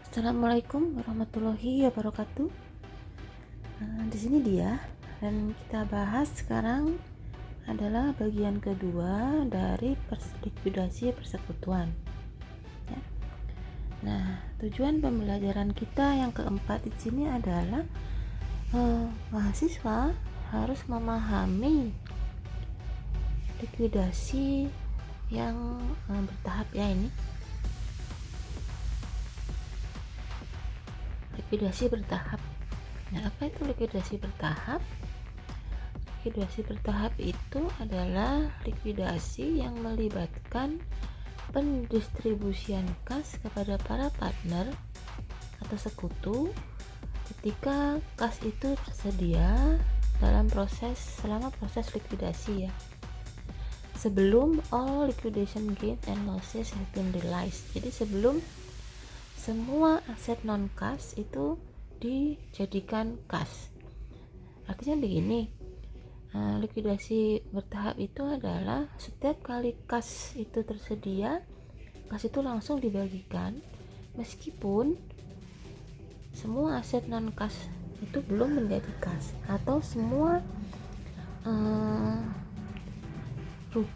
Assalamualaikum warahmatullahi wabarakatuh. Di sini dia, dan kita bahas sekarang adalah bagian kedua dari likuidasi persekutuan. Ya. Nah, tujuan pembelajaran kita yang keempat di sini adalah mahasiswa harus memahami likuidasi yang bertahap ya ini. Likuidasi bertahap. Nah, apa itu likuidasi bertahap? Likuidasi bertahap itu adalah likuidasi yang melibatkan pendistribusian kas kepada para partner atau sekutu ketika kas itu tersedia selama proses likuidasi ya. Sebelum all liquidation gains and losses have been realized. Jadi sebelum semua aset non kas itu dijadikan kas. Artinya begini, likuidasi bertahap itu adalah setiap kali kas itu tersedia, kas itu langsung dibagikan meskipun semua aset non kas itu belum menjadi kas, atau semua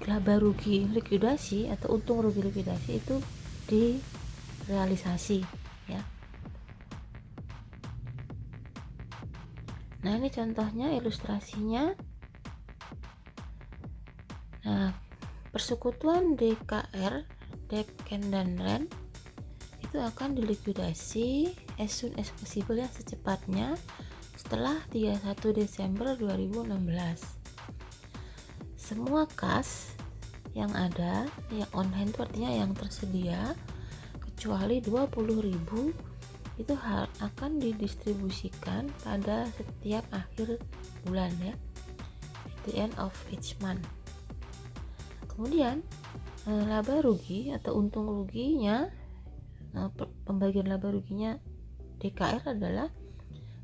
laba rugi likuidasi atau untung rugi likuidasi itu direalisasi ya. Nah, ini contohnya, ilustrasinya. Nah, persekutuan DKR, Debken dan Ren itu akan dilikuidasi as soon as possible ya, secepatnya setelah 31 Desember 2016. Semua kas yang ada, yang online itu artinya yang tersedia, kecuali 20.000 itu akan didistribusikan pada setiap akhir bulan ya, at the end of each month. Kemudian laba rugi atau untung ruginya, pembagian laba ruginya DKR adalah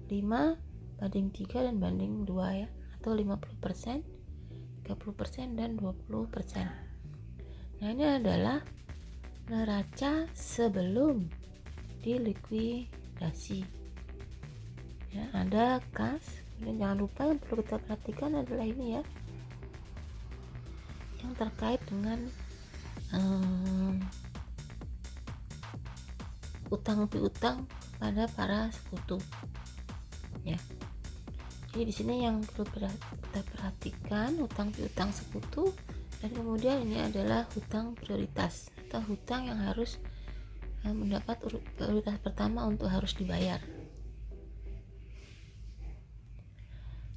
5:3 dan banding 2 ya, atau 50%, 30% dan 20%. Nah, ini adalah neraca sebelum dilikuidasi ya. Ada kas, dan jangan lupa yang perlu kita perhatikan adalah ini ya, yang terkait dengan utang piutang pada para sekutu ya. Jadi di sini yang perlu kita perhatikan utang piutang sekutu, dan kemudian ini adalah hutang prioritas atau hutang yang harus mendapat prioritas pertama untuk harus dibayar.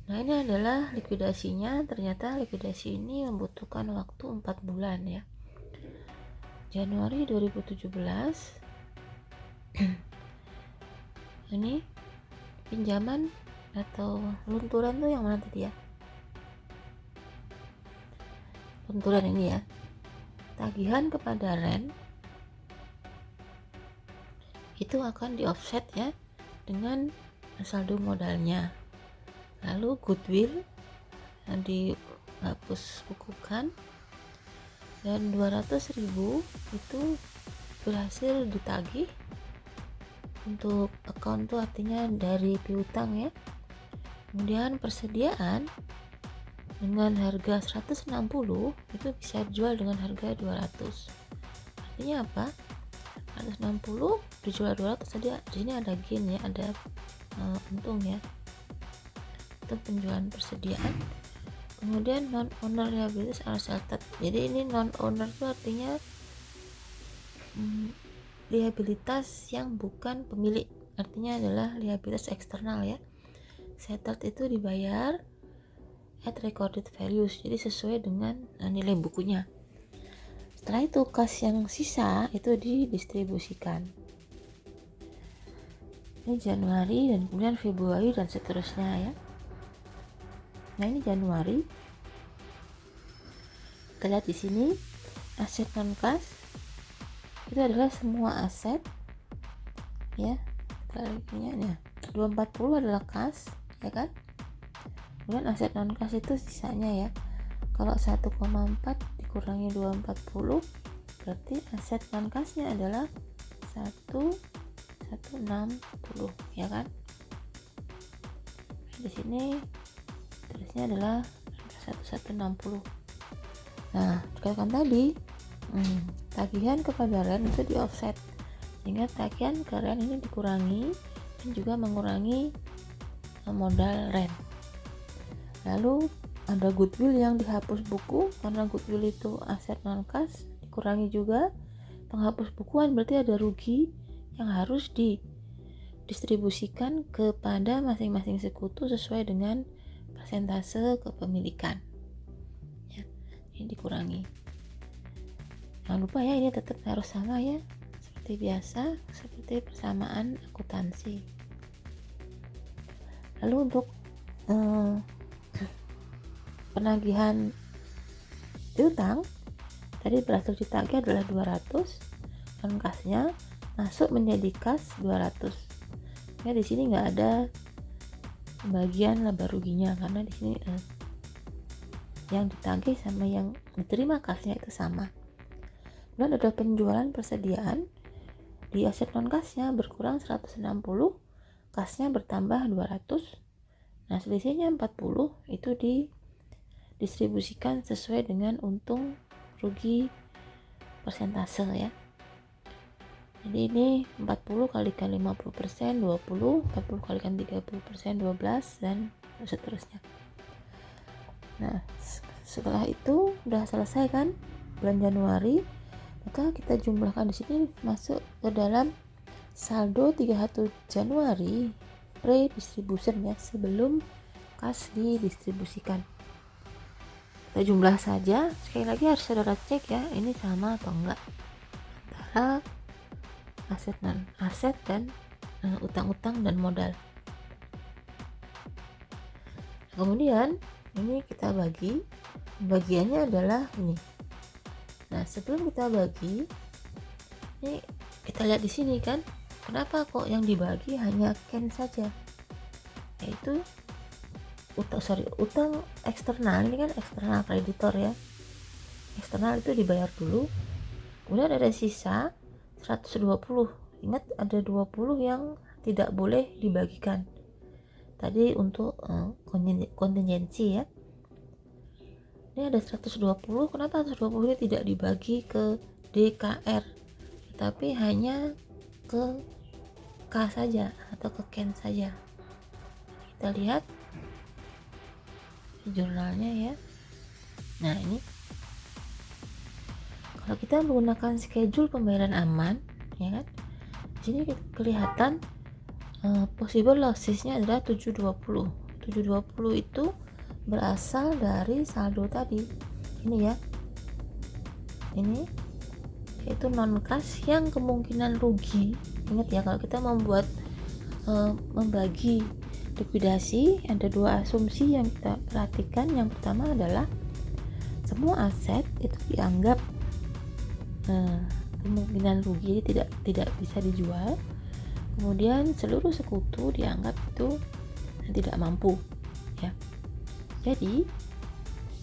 Nah, ini adalah likuidasinya. Ternyata likuidasi ini membutuhkan waktu 4 bulan ya. Januari 2017 ini pinjaman atau lunturan tuh yang mana tadi ya? Lunturan ini ya. Tagihan kepada Ren itu akan di offset ya dengan saldo modalnya. Lalu goodwill dihapus bukukan, dan 200.000 itu berhasil ditagih untuk account tuh, artinya dari piutang ya. Kemudian persediaan dengan harga 160 itu bisa dijual dengan harga 200. Artinya apa? 160 dijual 200, tadi di sini ada gain ya, ada untung ya, itu penjualan persediaan. Kemudian non owner liabilities are settled. Jadi ini non owner itu artinya liabilitas yang bukan pemilik, artinya adalah liabilitas eksternal ya. Settled itu dibayar at recorded values, jadi sesuai dengan nilai bukunya. Setelah itu kas yang sisa itu didistribusikan. Ini Januari, dan kemudian Februari dan seterusnya ya. Nah, ini Januari. Kita lihat di sini aset non kas itu adalah semua aset ya. Kita lihatnya 240 adalah kas ya kan. Kemudian aset non kas itu sisanya ya. Kalau 1,4 dikurangi 240 berarti aset non kasnya adalah 1,1 160 ya kan. Di sini terusnya adalah 1160. Nah, dikatakan tadi tagihan kepada REN itu di offset, sehingga tagihan ke REN ini dikurangi dan juga mengurangi modal REN. Lalu ada goodwill yang dihapus buku, karena goodwill itu aset non kas, dikurangi juga penghapus bukuan, berarti ada rugi yang harus didistribusikan kepada masing-masing sekutu sesuai dengan persentase kepemilikan ya, ini dikurangi. Jangan lupa ya, ini tetap harus sama ya, seperti biasa, seperti persamaan akuntansi. Lalu untuk penagihan piutang tadi berhasil ditagih adalah 200, non kasnya masuk menjadi kas 200 ya. Di sini nggak ada bagian laba ruginya, karena di sini yang ditagih sama yang diterima kasnya itu sama. Kemudian ada penjualan persediaan, di aset non kasnya berkurang 160, kasnya bertambah 200. Nah, selisihnya 40 itu didistribusikan sesuai dengan untung rugi persentase ya. Jadi ini 40 kalikan 50%, 20, 40 kalikan 30%, 12, dan seterusnya. Nah, setelah itu udah selesai kan bulan Januari, maka kita jumlahkan di sini masuk ke dalam saldo 31 Januari pre-distribution ya, sebelum kas didistribusikan. Kita jumlah saja, sekali lagi harus saudara cek ya, ini sama atau enggak antara aset non aset dan utang-utang dan modal. Kemudian ini kita bagi, bagiannya adalah ini. Nah, sebelum kita bagi, ini kita lihat di sini kan, kenapa kok yang dibagi hanya CAN saja, yaitu utang eksternal. Ini kan eksternal kreditor ya, eksternal itu dibayar dulu, kemudian ada sisa 120. Ingat ada 20 yang tidak boleh dibagikan tadi untuk kontingensi ya. Ini ada 120, kenapa 120 ini tidak dibagi ke DKR tapi hanya ke K saja atau ke CAN saja? Kita lihat jurnalnya ya. Nah, ini kalau kita menggunakan schedule pembayaran aman ya kan, di sini kelihatan possible lossesnya adalah 720. 720 itu berasal dari saldo tadi ini ya, ini yaitu non kas yang kemungkinan rugi. Ingat ya, kalau kita membuat membagi likuidasi ada dua asumsi yang kita perhatikan. Yang pertama adalah semua aset itu dianggap kemungkinan rugi tidak bisa dijual, kemudian seluruh sekutu dianggap itu tidak mampu ya. Jadi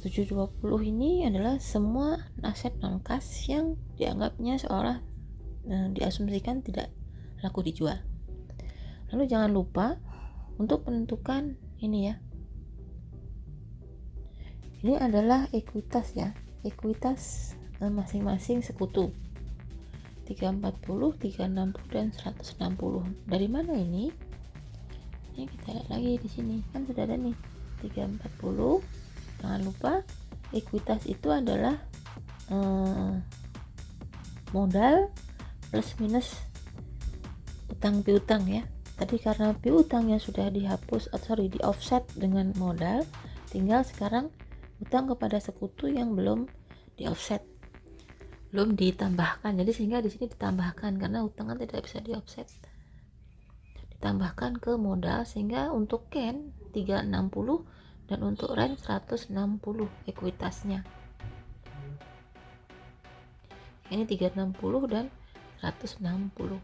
720 ini adalah semua aset non kas yang dianggapnya seolah diasumsikan tidak laku dijual. Lalu jangan lupa untuk menentukan ini ya, ini adalah ekuitas ya, ekuitas masing-masing sekutu 340, 360 dan 160. Dari mana ini? Ini kita lihat lagi di sini kan sudah ada nih 340. Jangan lupa ekuitas itu adalah modal plus minus utang piutang ya. Tadi karena piutangnya sudah dihapus di offset dengan modal, tinggal sekarang utang kepada sekutu yang belum di offset, belum ditambahkan. Jadi sehingga di sini ditambahkan karena utang kan tidak bisa di offset, ditambahkan ke modal, sehingga untuk CAN 360 dan untuk REN 160 ekuitasnya. Ini 360 dan 160.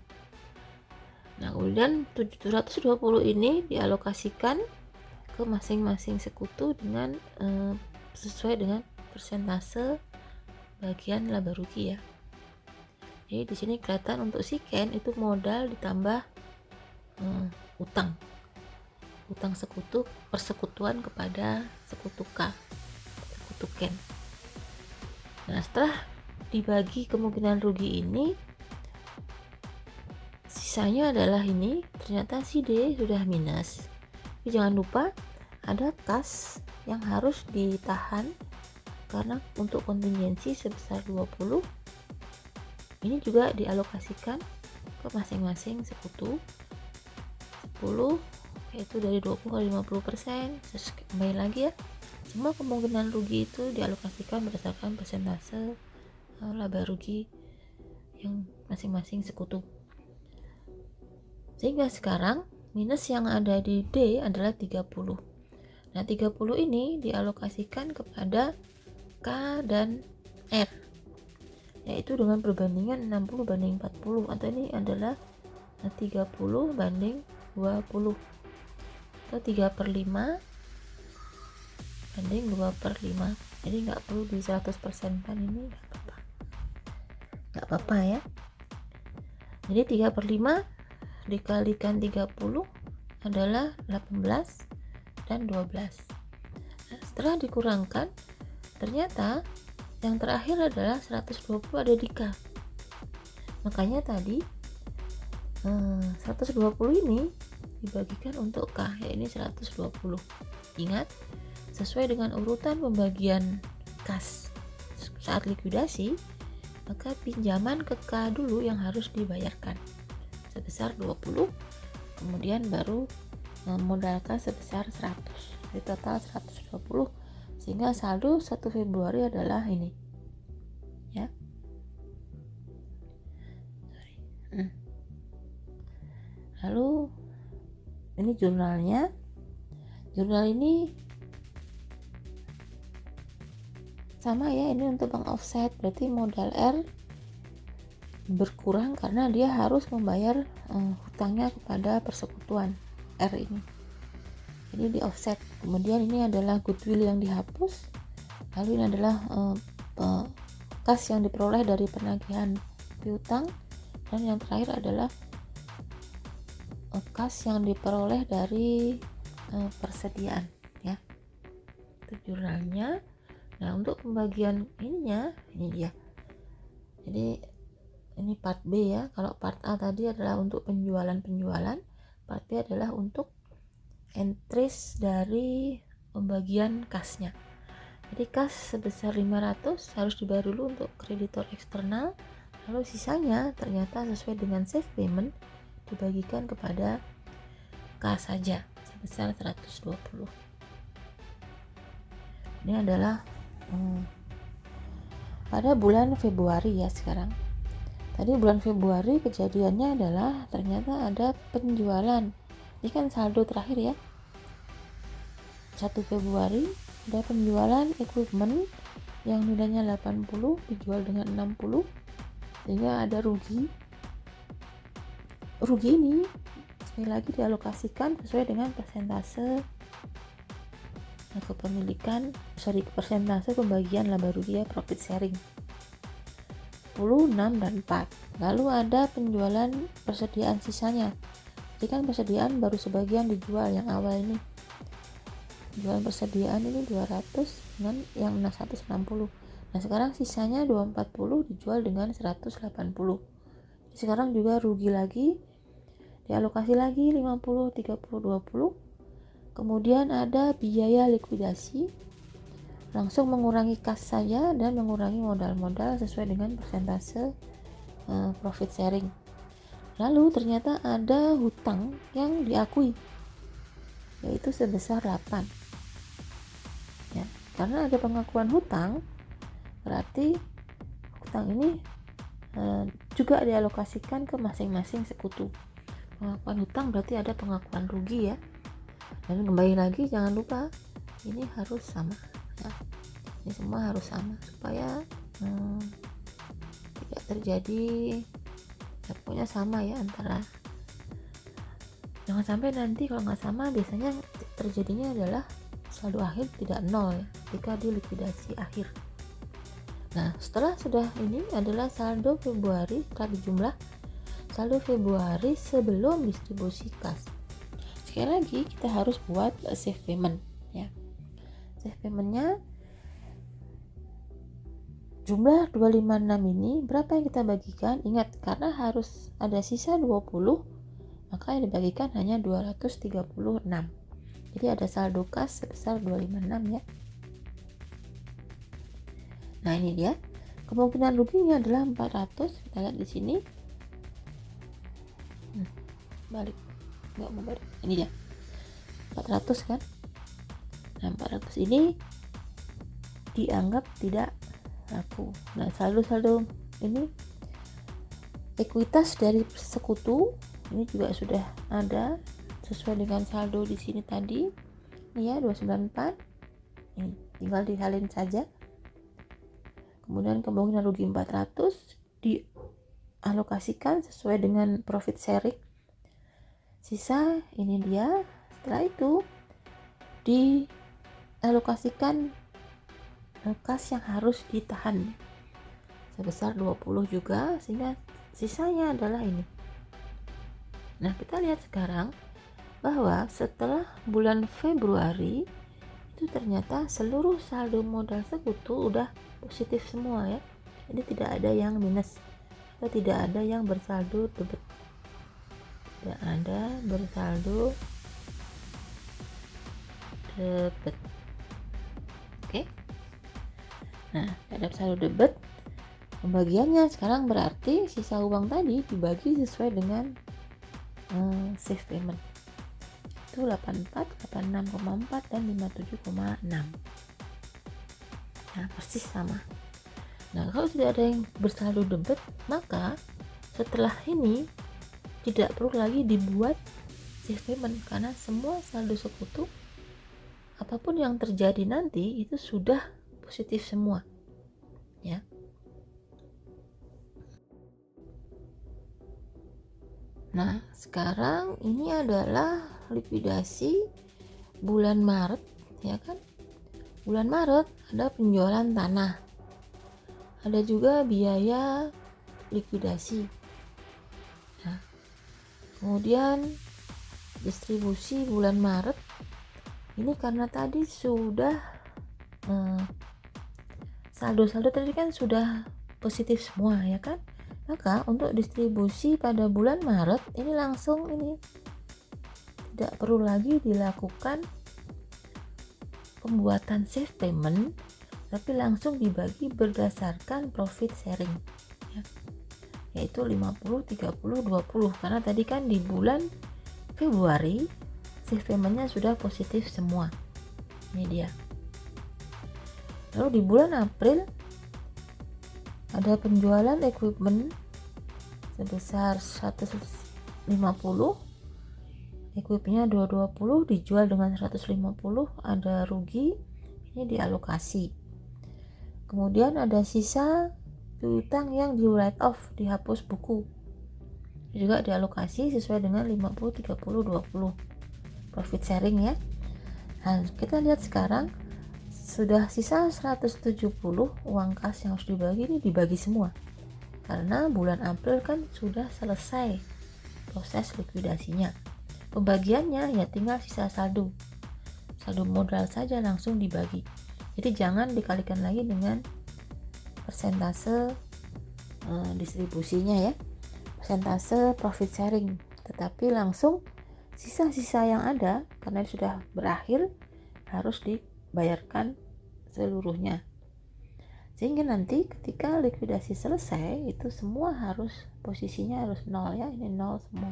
Nah, kemudian 720 ini dialokasikan ke masing-masing sekutu dengan sesuai dengan persentase bagian laba rugi ya. Jadi di sini kelihatan untuk si CAN itu modal ditambah utang sekutu persekutuan kepada sekutu K, sekutu Ken. Nah, setelah dibagi kemungkinan rugi ini, sisanya adalah ini, ternyata si D sudah minus. Tapi jangan lupa ada kas yang harus ditahan karena untuk kontingensi sebesar 20. Ini juga dialokasikan ke masing-masing sekutu 10, yaitu dari 20 ke 50%. Terus kembali lagi ya, semua kemungkinan rugi itu dialokasikan berdasarkan persentase laba rugi yang masing-masing sekutu. Sehingga sekarang minus yang ada di D adalah 30. Nah, 30 ini dialokasikan kepada K dan R, yaitu dengan perbandingan 60 banding 40, atau ini adalah 30 banding 20, atau 3/5 banding 2/5. Jadi nggak perlu di 100% kan, ini nggak apa-apa ya. Jadi 3/5 dikalikan 30 adalah 18 dan 12. Nah, setelah dikurangkan, ternyata yang terakhir adalah 120 ada di K. Makanya tadi 120 ini dibagikan untuk K, ya ini 120. Ingat, sesuai dengan urutan pembagian kas saat likuidasi, maka pinjaman ke K dulu yang harus dibayarkan sebesar 20, kemudian baru memodalkan sebesar 100. Jadi total 120, sehingga saldo 1 Februari adalah ini ya. Lalu ini jurnalnya. Jurnal ini sama ya, ini untuk mengoffset, berarti modal R berkurang karena dia harus membayar hutangnya kepada persekutuan R ini. Jadi di offset. Kemudian ini adalah goodwill yang dihapus. Lalu ini adalah kas yang diperoleh dari penagihan piutang, dan yang terakhir adalah kas yang diperoleh dari persediaan ya. Itu jurnalnya. Nah, untuk pembagian ininya ini dia. Jadi ini part B ya. Kalau part A tadi adalah untuk penjualan, part B adalah untuk entries dari pembagian kasnya. Jadi kas sebesar 500 harus dibayar dulu untuk kreditor eksternal, lalu sisanya ternyata sesuai dengan safe payment dibagikan kepada K saja sebesar 120. Ini adalah pada bulan Februari ya. Sekarang tadi bulan Februari kejadiannya adalah ternyata ada penjualan. Ini kan saldo terakhir ya, 1 Februari ada penjualan equipment yang nilainya 80 dijual dengan 60, sehingga ada rugi ini sekali lagi dialokasikan sesuai dengan persentase persentase pembagian laba rugi ya, profit sharing 10, 6, dan 4. Lalu ada penjualan persediaan sisanya. Jadi kan persediaan baru sebagian dijual yang awal ini. Jualan persediaan ini 200 dengan yang 160. Nah, sekarang sisanya 240 dijual dengan 180. Sekarang juga rugi lagi. Dialokasi lagi 50, 30, 20. Kemudian ada biaya likuidasi, langsung mengurangi kas saja dan mengurangi modal-modal sesuai dengan persentase profit sharing. Lalu ternyata ada hutang yang diakui, yaitu sebesar 8 ya. Karena ada pengakuan hutang, berarti hutang ini juga dialokasikan ke masing-masing sekutu. Pengakuan hutang berarti ada pengakuan rugi ya. Dan kembali lagi jangan lupa ini harus sama ya. Ini semua harus sama supaya tidak terjadi ya, pokoknya sama ya antara. Jangan sampai nanti kalau nggak sama, biasanya terjadinya adalah saldo akhir tidak nol ya, ketika di likuidasi akhir. Nah, setelah sudah ini adalah saldo Februari, setelah dijumlah saldo Februari sebelum distribusi kas. Sekali lagi kita harus buat save payment ya. Save paymentnya jumlah 256 ini berapa yang kita bagikan? Ingat, karena harus ada sisa 20, maka yang dibagikan hanya 236. Jadi ada saldo kas sebesar 256 ya. Nah, ini dia. Kemungkinan ruginya adalah 400. Kita lihat di sini. Balik. Enggak mau balik. Ini dia. 400 kan? Nah, 400 ini dianggap tidak laku. Nah, saldo-saldo ini ekuitas dari sekutu ini juga sudah ada sesuai dengan saldo di sini tadi. Ini ya 294. Ini tinggal disalin saja. Kemudian kemungkinan rugi 400 dialokasikan sesuai dengan profit sharing. Sisa ini dia. Setelah itu dialokasikan kas yang harus ditahan sebesar 20 juga, sehingga sisanya adalah ini. Nah, kita lihat sekarang bahwa setelah bulan Februari itu ternyata seluruh saldo modal sekutu udah positif semua ya. Jadi tidak ada yang minus atau tidak ada yang bersaldo debit. Tidak ada bersaldo debit. Oke. Nah, terhadap saldo debit, pembagiannya sekarang berarti sisa uang tadi dibagi sesuai dengan save payment. Itu 84, 86,4 dan 57,6. Nah, persis sama. Nah, kalau tidak ada yang bersaldo debit, maka setelah ini tidak perlu lagi dibuat save payment karena semua saldo sekutu apapun yang terjadi nanti itu sudah positif semua ya. Nah, sekarang ini adalah likuidasi bulan Maret ya kan. Bulan Maret ada penjualan tanah, ada juga biaya likuidasi. Nah, kemudian distribusi bulan Maret ini karena tadi sudah saldo-saldo tadi kan sudah positif semua ya kan, maka untuk distribusi pada bulan Maret ini langsung ini tidak perlu lagi dilakukan pembuatan save payment, tapi langsung dibagi berdasarkan profit sharing ya, yaitu 50, 30, 20 karena tadi kan di bulan Februari save paymentnya sudah positif semua. Ini dia. Lalu di bulan April ada penjualan equipment sebesar 150, equipmentnya 220 dijual dengan 150, ada rugi, ini dialokasi. Kemudian ada sisa piutang yang di write off, dihapus buku, juga dialokasi sesuai dengan 50, 30, 20 profit sharing ya. Nah, kita lihat sekarang sudah sisa 170 uang kas yang harus dibagi, ini dibagi semua karena bulan April kan sudah selesai proses likuidasinya. Pembagiannya ya tinggal sisa saldo modal saja langsung dibagi. Jadi jangan dikalikan lagi dengan persentase distribusinya ya, persentase profit sharing, tetapi langsung sisa-sisa yang ada karena sudah berakhir harus dibayarkan seluruhnya, sehingga nanti ketika likuidasi selesai itu semua harus posisinya harus nol ya. Ini nol semua.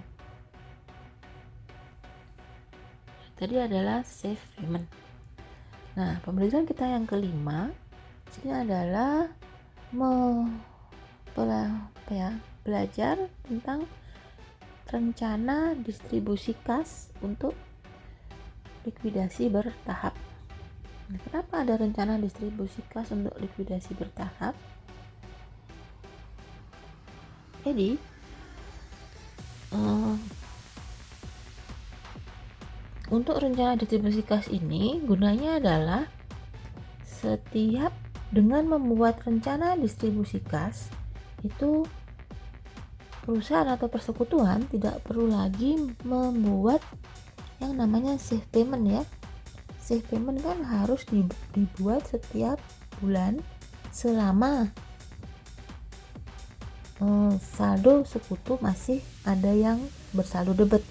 Tadi adalah save payment. Nah, pembelajaran kita yang kelima ini adalah belajar tentang rencana distribusi kas untuk likuidasi bertahap. Nah, kenapa ada rencana distribusi kas untuk likuidasi bertahap? Jadi untuk rencana distribusi kas ini gunanya adalah setiap dengan membuat rencana distribusi kas itu perusahaan atau persekutuan tidak perlu lagi membuat yang namanya safe payment ya. Safe payment kan harus dibuat setiap bulan selama saldo sekutu masih ada yang bersaldo debit.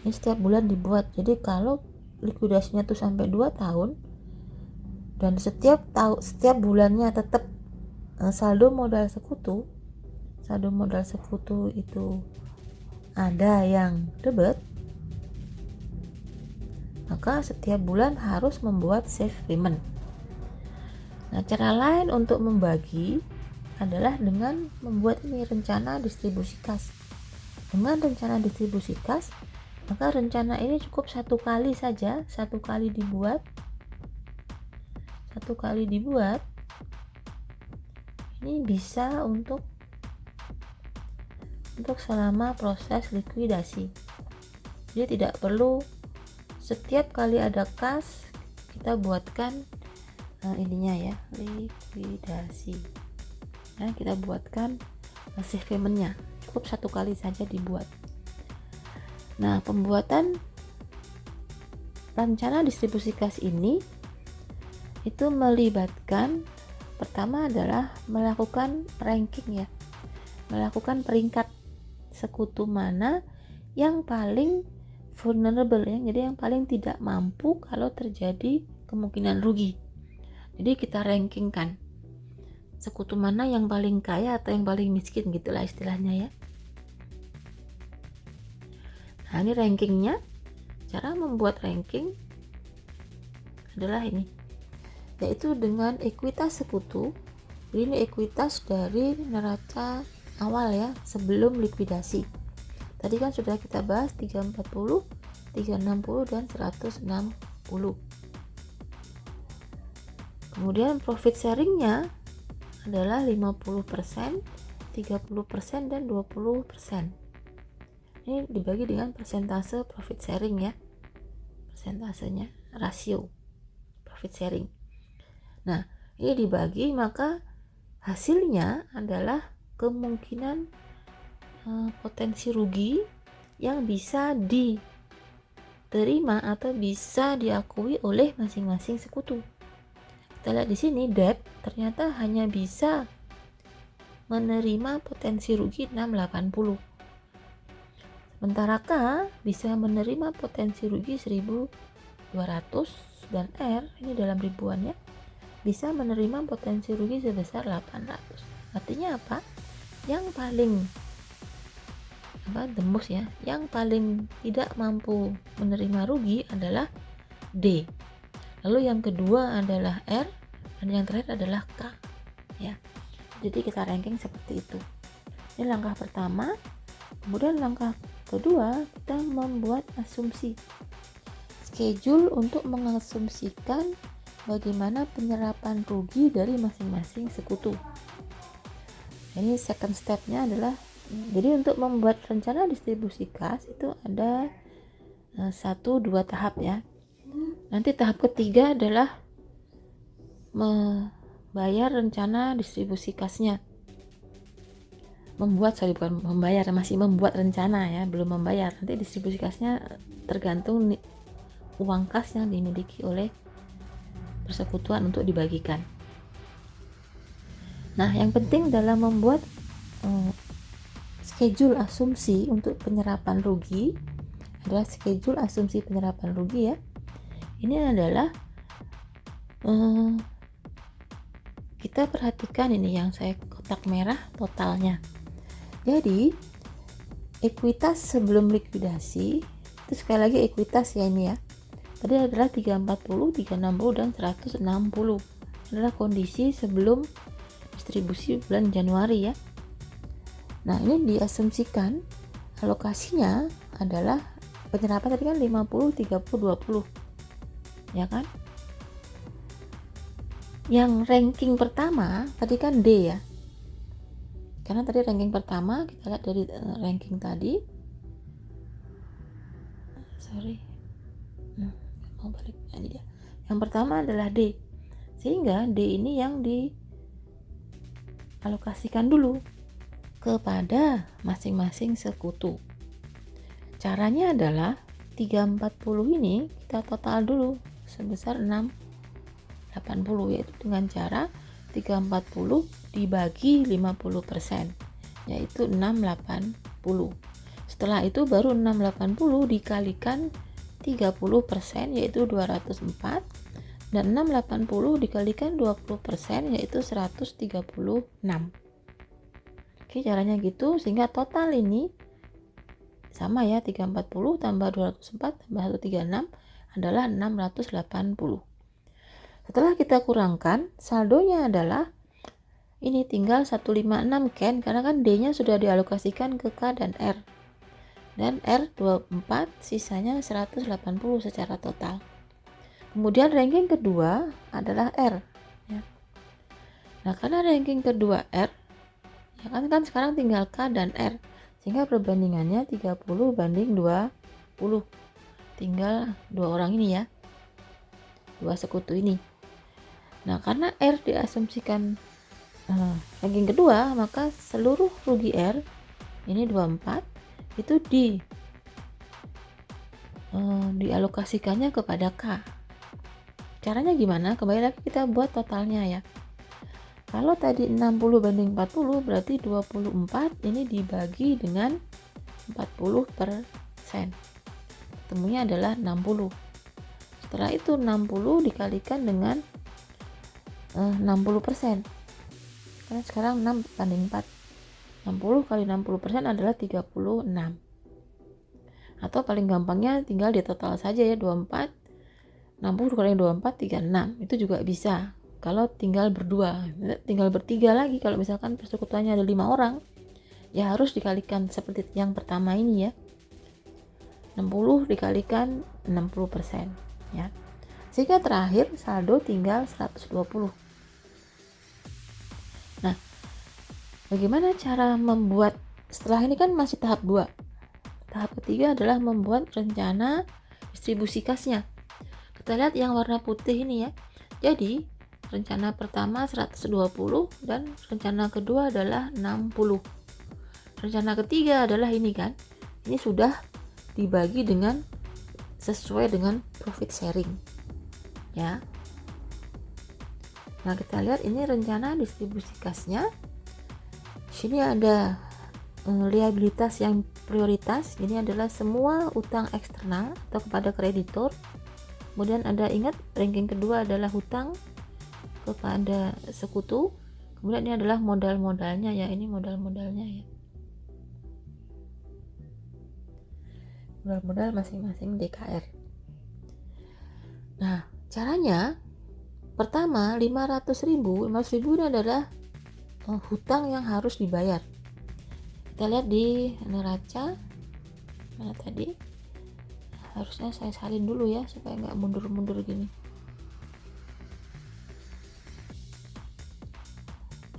Ini setiap bulan dibuat. Jadi kalau likuidasinya tuh sampai 2 tahun dan setiap bulannya tetap saldo modal sekutu itu ada yang debit, maka setiap bulan harus membuat safe payment. Nah, cara lain untuk membagi adalah dengan membuat ini rencana distribusi kas. Dengan rencana distribusi kas, maka rencana ini cukup satu kali dibuat. Ini bisa untuk selama proses likuidasi. Jadi tidak perlu setiap kali ada kas kita buatkan ininya ya, likuidasi. Nah, kita buatkan safe paymentnya, cukup satu kali saja dibuat. Nah, pembuatan rencana distribusi kas ini itu melibatkan, pertama adalah melakukan ranking ya, melakukan peringkat sekutu mana yang paling vulnerable ya, jadi yang paling tidak mampu kalau terjadi kemungkinan rugi. Jadi kita rankingkan sekutu mana yang paling kaya atau yang paling miskin, gitulah istilahnya ya. Nah, ini rankingnya. Cara membuat ranking adalah ini, yaitu dengan ekuitas sekutu. Ini ekuitas dari neraca awal ya, sebelum likuidasi. Tadi kan sudah kita bahas 340, 360 dan 160. Kemudian profit sharingnya adalah 50%, 30% dan 20%. Ini dibagi dengan persentase profit sharing ya. Persentasenya, rasio profit sharing. Nah, ini dibagi, maka hasilnya adalah kemungkinan potensi rugi yang bisa diterima atau bisa diakui oleh masing-masing sekutu. Kita lihat di sini, debt ternyata hanya bisa menerima potensi rugi 680. Sementara K bisa menerima potensi rugi 1200 dan R, ini dalam ribuan ya, bisa menerima potensi rugi sebesar 800. Artinya apa? Yang paling tembus ya, yang paling tidak mampu menerima rugi adalah D. Lalu yang kedua adalah R dan yang terakhir adalah K ya. Jadi kita ranking seperti itu. Ini langkah pertama. Kemudian langkah kedua, kita membuat asumsi schedule untuk mengasumsikan bagaimana penyerapan rugi dari masing-masing sekutu. Ini second stepnya adalah, jadi untuk membuat rencana distribusi kas itu ada 1-2 tahap ya. Nanti tahap ketiga adalah membayar rencana distribusi kasnya. Masih membuat rencana ya, belum membayar. Nanti distribusi kasnya tergantung uang kas yang dimiliki oleh persekutuan untuk dibagikan. Nah, yang penting dalam membuat schedule asumsi untuk penyerapan rugi adalah schedule asumsi penyerapan rugi ya. Ini adalah kita perhatikan ini yang saya kotak merah totalnya. Jadi ekuitas sebelum likuidasi itu sekali lagi ekuitas ya ini ya. Tadi adalah 340, 360 dan 160. Adalah kondisi sebelum distribusi bulan Januari ya. Nah, ini diasumsikan alokasinya adalah penyerapan tadi kan 50, 30, 20. Ya kan? Yang ranking pertama tadi kan D ya. Karena tadi ranking pertama kita lihat dari ranking tadi. Mau balik ini dia. Yang pertama adalah D. Sehingga D ini yang dialokasikan dulu. kepada masing-masing sekutu. Caranya adalah 340 ini kita total dulu sebesar 680, yaitu dengan cara 340 dibagi 50%, yaitu 680. Setelah itu baru 680 dikalikan 30%, yaitu 204, dan 680 dikalikan 20%, yaitu 136. Oke, caranya gitu, sehingga total ini sama ya, 340 tambah 204 tambah 136 adalah 680. Setelah kita kurangkan, saldonya adalah ini tinggal 156 kan, karena kan D-nya sudah dialokasikan ke K dan R. Dan R 24, sisanya 180 secara total. Kemudian ranking kedua adalah R ya. Nah, karena ranking kedua R ya kan sekarang tinggal K dan R, sehingga perbandingannya 30 banding 20. Tinggal dua orang ini ya, dua sekutu ini. Nah, karena R diasumsikan ranking kedua, maka seluruh rugi R ini 24 itu dialokasikannya kepada K. Caranya gimana? Kembali lagi kita buat totalnya ya. Kalau tadi 60 banding 40, berarti 24 ini dibagi dengan 40%. Ketemunya adalah 60. Setelah itu 60 dikalikan dengan 60%. Karena sekarang 6 banding 4. 60 kali 60% adalah 36. Atau paling gampangnya tinggal di total saja ya, 24. 60 kali 24, 36. Itu juga bisa. Kalau tinggal berdua, tinggal bertiga lagi. Kalau misalkan persekutuannya ada 5 orang, ya harus dikalikan seperti yang pertama ini ya. 60 dikalikan 60% ya. Sehingga terakhir saldo tinggal 120. Nah, bagaimana cara membuat, setelah ini kan masih tahap 2. Tahap ketiga adalah membuat rencana distribusi kasnya. Kita lihat yang warna putih ini ya. Jadi rencana pertama 120 dan rencana kedua adalah 60. Rencana ketiga adalah ini kan. Ini sudah dibagi dengan sesuai dengan profit sharing. Ya. Nah, kita lihat ini rencana distribusi kasnya. Sini ada liabilitas yang prioritas. Ini adalah semua utang eksternal atau kepada kreditor. Kemudian ada, ingat, ranking kedua adalah hutang kepada sekutu. Kemudian ini adalah modal-modalnya ya, ini modal-modalnya ya, modal-modal masing-masing DKR. Nah, caranya pertama 500.000 ini adalah hutang yang harus dibayar. Kita lihat di neraca mana tadi, harusnya saya salin dulu ya supaya nggak mundur-mundur gini.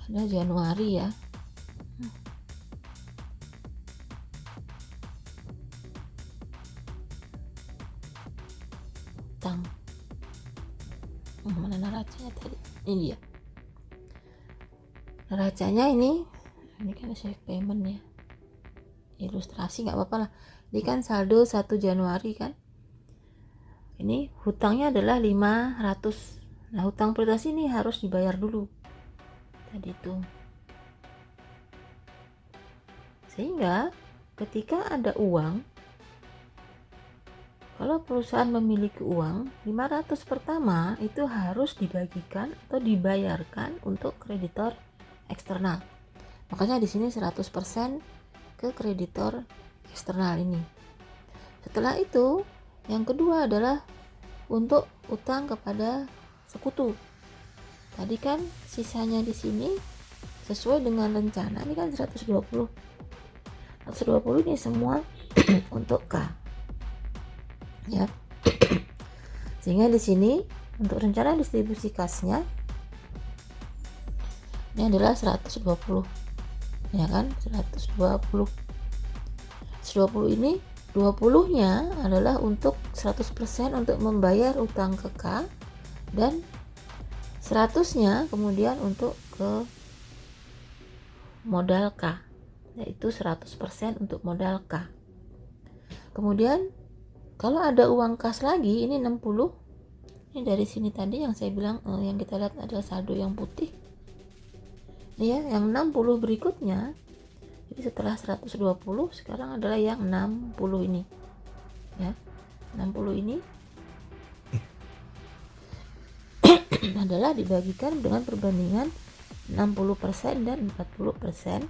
Ada Januari ya. Hutang. Mana neracanya tadi? Ini dia. Neracanya ini kan safe payment ya. Ilustrasi nggak apa-apa lah. Ini kan saldo 1 Januari kan. Ini hutangnya adalah 500. Nah, hutang prioritas ini harus dibayar dulu. Tadi itu. Sehingga ketika ada uang, kalau perusahaan memiliki uang, 500 pertama itu harus dibagikan atau dibayarkan untuk kreditor eksternal. Makanya di sini 100% ke kreditor eksternal ini. Setelah itu, yang kedua adalah untuk utang kepada sekutu. Tadi kan sisanya di sini sesuai dengan rencana, ini kan 120. 120 ini semua untuk K. Ya. Sehingga di sini untuk rencana distribusi kasnya ini adalah 120. Ya kan? 120. 120 ini 20-nya adalah untuk 100% untuk membayar utang ke K, dan 100-nya kemudian untuk ke modal K. yaitu 100% untuk modal K. Kemudian kalau ada uang kas lagi, ini 60. Ini dari sini tadi yang saya bilang yang kita lihat adalah saldo yang putih. Ini ya, yang 60 berikutnya. Jadi setelah 120 sekarang adalah yang 60 ini. Ya. 60 ini adalah dibagikan dengan perbandingan 60% dan 40%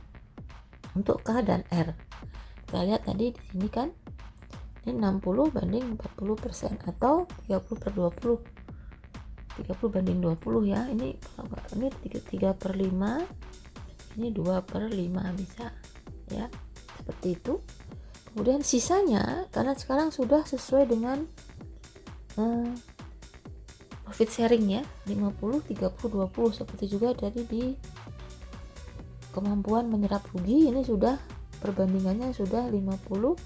untuk K dan R. Kita lihat tadi di sini kan, ini 60 banding 40% atau 30/20. 30 banding 20 ya. Ini 3/5, ini 2/5 bisa ya, seperti itu. Kemudian sisanya, karena sekarang sudah sesuai dengan profit sharing ya, 50, 30, 20, seperti juga tadi di kemampuan menyerap rugi, ini sudah perbandingannya sudah 50,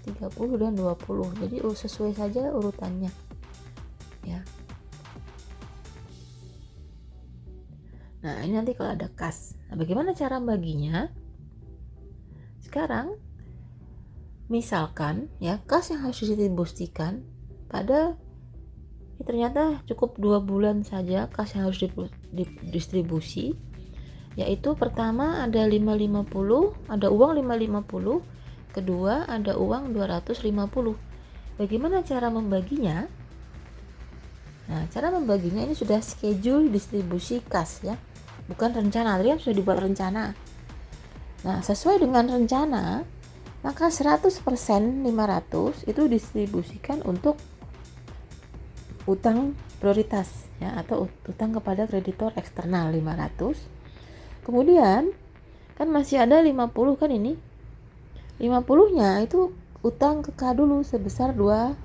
30 dan 20. Jadi sesuai saja urutannya ya. Nah, ini nanti kalau ada kas. Nah, bagaimana cara baginya? Sekarang misalkan ya, kas yang harus didistribusikan pada ini ternyata cukup 2 bulan saja kas yang harus didistribusi, yaitu pertama ada 550, ada uang 550, kedua ada uang 250. Bagaimana cara membaginya? Nah, cara membaginya ini sudah schedule distribusi kas ya, bukan rencana. Tadi sudah dibuat rencana. Nah, sesuai dengan rencana, maka 100% 500 itu distribusikan untuk utang prioritas ya, atau utang kepada kreditor eksternal 500. Kemudian kan masih ada 50 kan, ini 50-nya itu utang ke K dulu sebesar 20.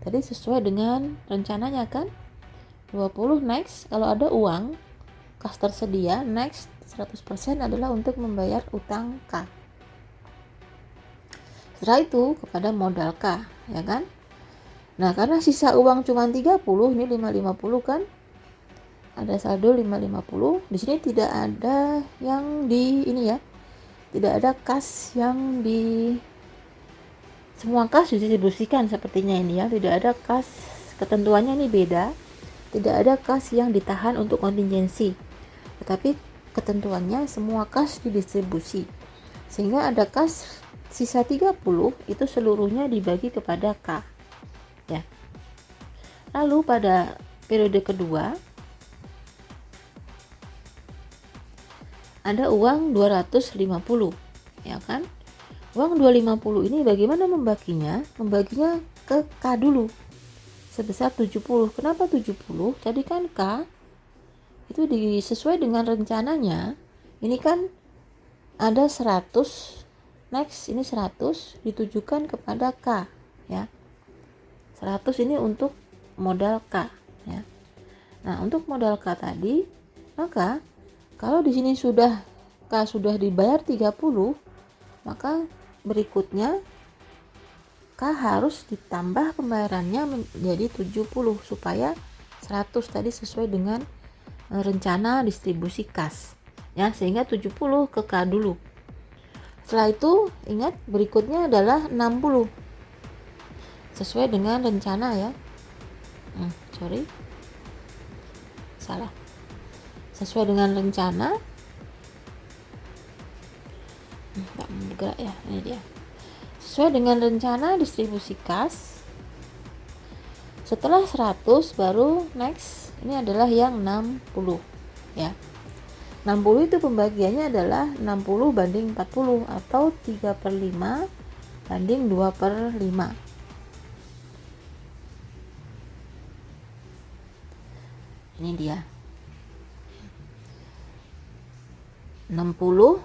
Tadi sesuai dengan rencananya kan, 20 next. Kalau ada uang kas tersedia, next 100% adalah untuk membayar utang K. Setelah itu kepada modal K ya kan. Nah, karena sisa uang cuma 30, ini 550 kan, ada saldo 550. Di sini tidak ada yang di ini ya, tidak ada kas yang di, semua kas didistribusikan sepertinya ini ya, tidak ada kas, ketentuannya ini beda. Tidak ada kas yang ditahan untuk kontingensi, tetapi ketentuannya semua kas didistribusi, sehingga ada kas sisa 30 itu seluruhnya dibagi kepada K ya. Lalu pada periode kedua ada uang 250 ya kan. Uang 250 ini bagaimana membaginya? Membaginya ke K dulu sebesar 70. Kenapa 70? Tadi kan K itu sesuai dengan rencananya. Ini kan ada 100, next ini 100 ditujukan kepada K ya. 100 ini untuk modal K ya. Nah, untuk modal K tadi, maka kalau di sini sudah K sudah dibayar 30, maka berikutnya K harus ditambah pembayarannya menjadi 70 supaya 100 tadi sesuai dengan rencana distribusi kas ya, sehingga 70 ke K dulu. Setelah itu ingat berikutnya adalah 60 sesuai dengan rencana ya. Salah. Sesuai dengan rencana. Tak bergerak ya, ini dia. Sesuai dengan rencana distribusi kas. Setelah 100 baru next, ini adalah yang 60 ya. 60 itu pembagiannya adalah 60 banding 40 atau 3/5 banding 2/5. Ini dia 60,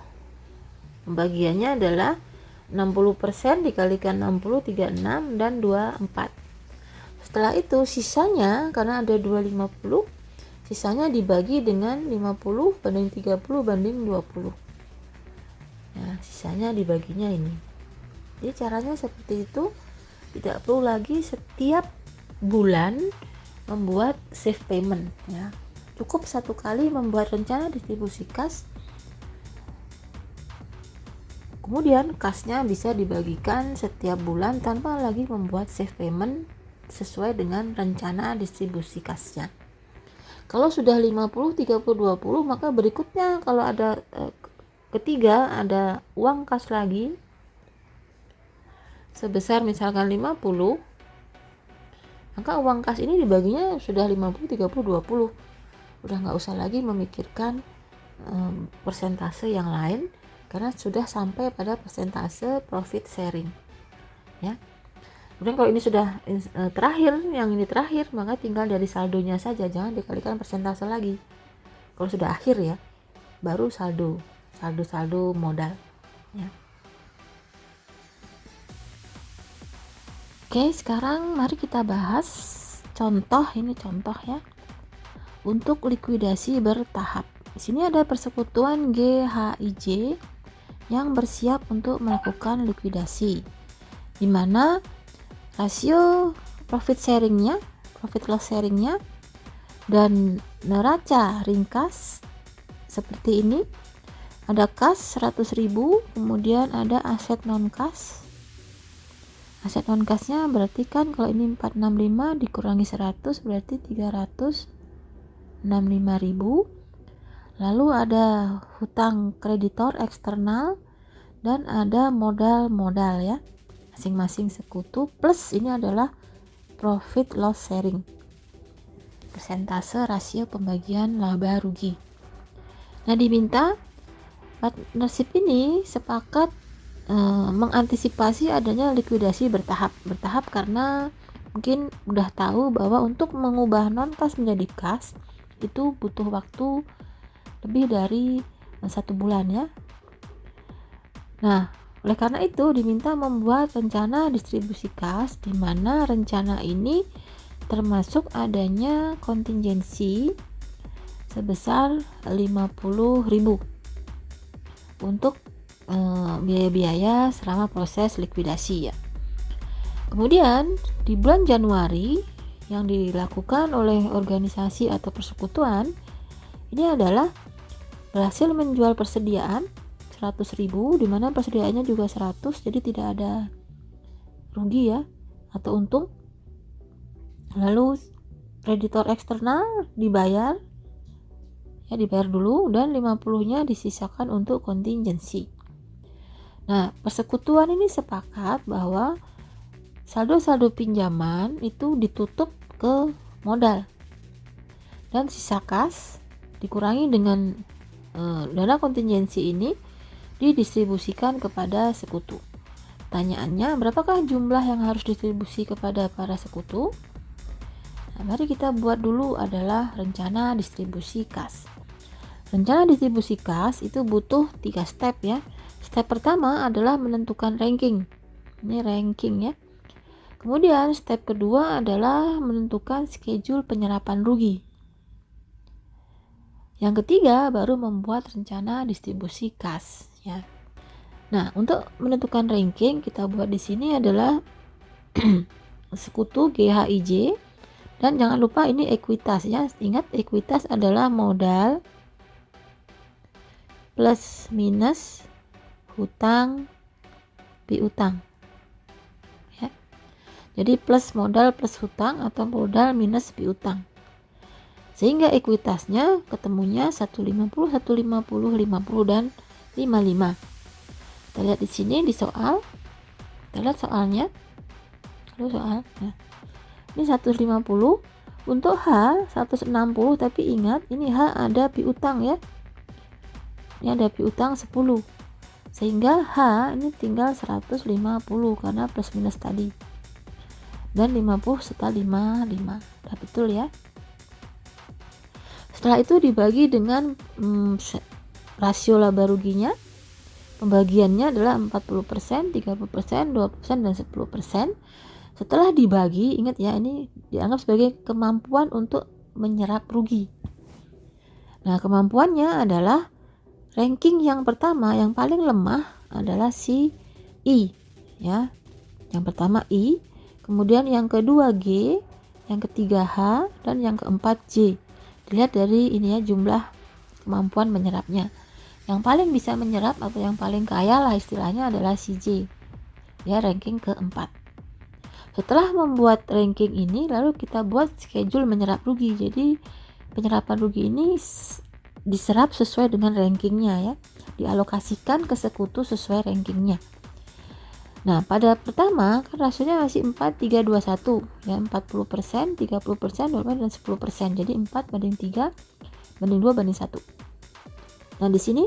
pembagiannya adalah 60% dikalikan 60, 36 dan 24. Setelah itu sisanya, karena ada 250, sisanya dibagi dengan 50 banding 30 banding 20. Nah, sisanya dibaginya ini. Jadi caranya seperti itu. Tidak perlu lagi setiap bulan membuat save payment ya. Cukup satu kali membuat rencana distribusi kas, Kemudian kasnya bisa dibagikan setiap bulan tanpa lagi membuat save payment sesuai dengan rencana distribusi kasnya. Kalau sudah 50, 30, 20, maka berikutnya kalau ada ketiga ada uang kas lagi sebesar misalkan 50, maka uang kas ini dibaginya sudah 50, 30, 20. Udah nggak usah lagi memikirkan persentase yang lain karena sudah sampai pada persentase profit sharing ya. Kemudian kalau ini sudah terakhir, yang ini terakhir, maka tinggal dari saldonya saja, jangan dikalikan persentase lagi. Kalau sudah akhir ya, baru saldo modal ya. Oke, sekarang mari kita bahas contoh, ini contoh ya. Untuk likuidasi bertahap. Di sini ada persekutuan GHIJ yang bersiap untuk melakukan likuidasi, di mana rasio profit loss sharingnya dan neraca ringkas seperti ini. Ada kas 100.000, kemudian ada aset non kas. Aset non kasnya berarti kan kalau ini 465 dikurangi 100 berarti 365.000. Lalu ada hutang kreditor eksternal dan ada modal ya. Masing-masing sekutu, plus ini adalah profit loss sharing, persentase rasio pembagian laba rugi. Nah, diminta partnership ini sepakat mengantisipasi adanya likuidasi bertahap karena mungkin udah tahu bahwa untuk mengubah non kas menjadi kas itu butuh waktu lebih dari 1 bulan ya. Nah, oleh karena itu diminta membuat rencana distribusi kas, di mana rencana ini termasuk adanya kontingensi sebesar 50.000 untuk biaya-biaya selama proses likuidasi ya. Kemudian di bulan Januari yang dilakukan oleh organisasi atau persekutuan ini adalah berhasil menjual persediaan 100.000, di mana persediaannya juga 100, jadi tidak ada rugi ya atau untung. Lalu kreditor eksternal dibayar dulu dan 50-nya disisakan untuk kontingensi. Nah, persekutuan ini sepakat bahwa saldo-saldo pinjaman itu ditutup ke modal dan sisa kas dikurangi dengan dana kontingensi ini didistribusikan kepada sekutu. Pertanyaannya, berapakah jumlah yang harus distribusi kepada para sekutu? Nah, mari kita buat dulu adalah rencana distribusi kas. Rencana distribusi kas itu butuh 3 step ya. Step pertama adalah menentukan ranking. Ini ranking ya. Kemudian step kedua adalah menentukan schedule penyerapan rugi. Yang ketiga baru membuat rencana distribusi kas ya. Nah, untuk menentukan ranking kita buat di sini adalah sekutu GHIJ dan jangan lupa ini ekuitas ya. Ingat, ekuitas adalah modal plus minus hutang piutang ya. Jadi plus modal plus hutang atau modal minus piutang. Sehingga ekuitasnya ketemunya 150, 150, 50 dan 55. Kita lihat di sini di soal. Kita lihat soalnya. Lalu soal. Nah, ini 150 untuk H 160, tapi ingat ini H ada piutang ya. Ini ada piutang 10. Sehingga H ini tinggal 150 karena plus minus tadi. Dan 50 serta 55. Udah betul ya. Setelah itu dibagi dengan rasio laba ruginya. Pembagiannya adalah 40%, 30%, 20% dan 10%. Setelah dibagi, ingat ya, ini dianggap sebagai kemampuan untuk menyerap rugi. Nah, kemampuannya adalah ranking yang pertama, yang paling lemah adalah si I ya. Yang pertama I, kemudian yang kedua G, yang ketiga H, dan yang keempat J. Dilihat dari ini ya, jumlah kemampuan menyerapnya. Yang paling bisa menyerap atau yang paling kaya lah istilahnya adalah si J. Dia ranking keempat. Setelah membuat ranking ini, lalu kita buat schedule menyerap rugi. Jadi penyerapan rugi ini diserap sesuai dengan rankingnya ya, dialokasikan ke sekutu sesuai rankingnya. Nah, pada pertama kan rasionya masih 4, 3, 2, 1 ya, 40%, 30%, 20%, dan 10%. Jadi 4 banding 3 banding 2 banding 1. Nah, di sini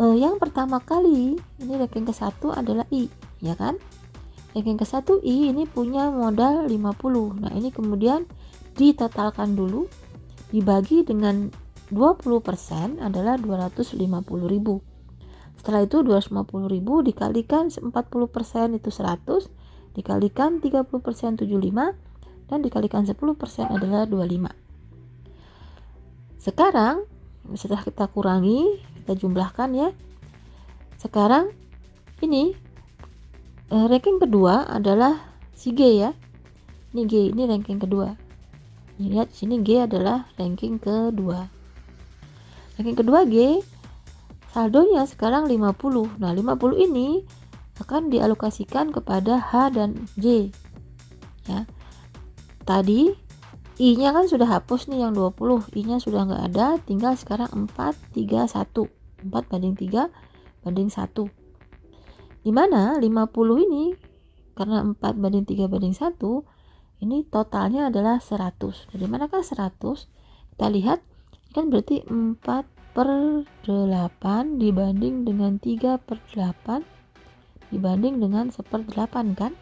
yang pertama kali ini ranking ke-1 adalah I, ya kan? Ranking ke-1 I ini punya modal 50. Nah, ini kemudian ditotalkan dulu, dibagi dengan 20% adalah 250.000. Setelah itu 250.000 dikalikan 40% itu 100, dikalikan 30% 75, dan dikalikan 10% adalah 25. Sekarang setelah kita kurangi, kita jumlahkan ya. Sekarang ini ranking kedua adalah si G ya. Ini G, ini ranking kedua. Lihat sini G adalah ranking kedua. Ranking kedua G saldonya sekarang 50. Nah, 50 ini akan dialokasikan kepada H dan J. Ya. Tadi I-nya kan sudah hapus nih yang 20. I-nya sudah nggak ada, tinggal sekarang 4, 3, 1. 4 banding 3 banding 1. Dimana 50 ini karena 4 banding 3 banding 1, ini totalnya adalah 100. Dari manakah 100? Kita lihat kan berarti 4/8 dibanding dengan 3/8 dibanding dengan 1/8 kan.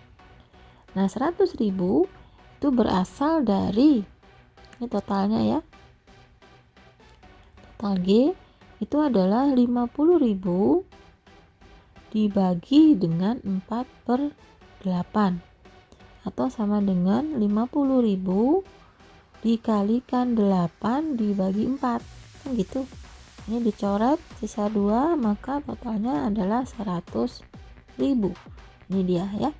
Nah, 100.000 itu berasal dari, ini totalnya ya, total G itu adalah 50.000 dibagi dengan 4/8 atau sama dengan 50.000 dikalikan 8 dibagi 4 kan gitu. Ini dicoret sisa 2, maka totalnya adalah 100.000. Ini dia ya,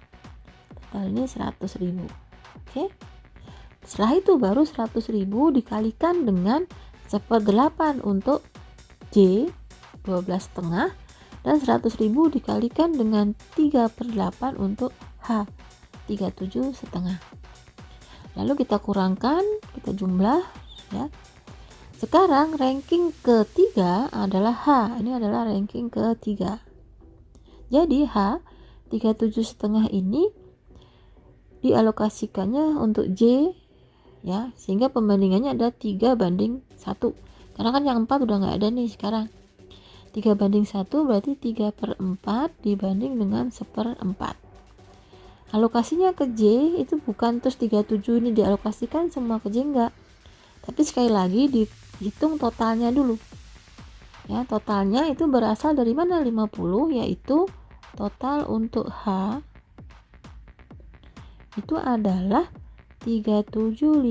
total ini 100.000. Oke, setelah itu baru 100.000 dikalikan dengan 1/8 untuk J 12,5, dan 100.000 dikalikan dengan 3/8 untuk H 37,5. Lalu kita kurangkan, kita jumlah ya. Sekarang ranking ketiga adalah H. Ini adalah ranking ketiga. Jadi H 37,5 ini dialokasikannya untuk J ya, sehingga pembandingannya ada 3 banding 1. Karena kan yang 4 udah nggak ada nih sekarang. 3 banding 1 berarti 3/4 dibanding dengan 1/4. Alokasinya ke J itu bukan terus 37 ini dialokasikan semua ke J, enggak. Tapi sekali lagi dihitung totalnya dulu. Ya, totalnya itu berasal dari mana? 50, yaitu total untuk H itu adalah 37.500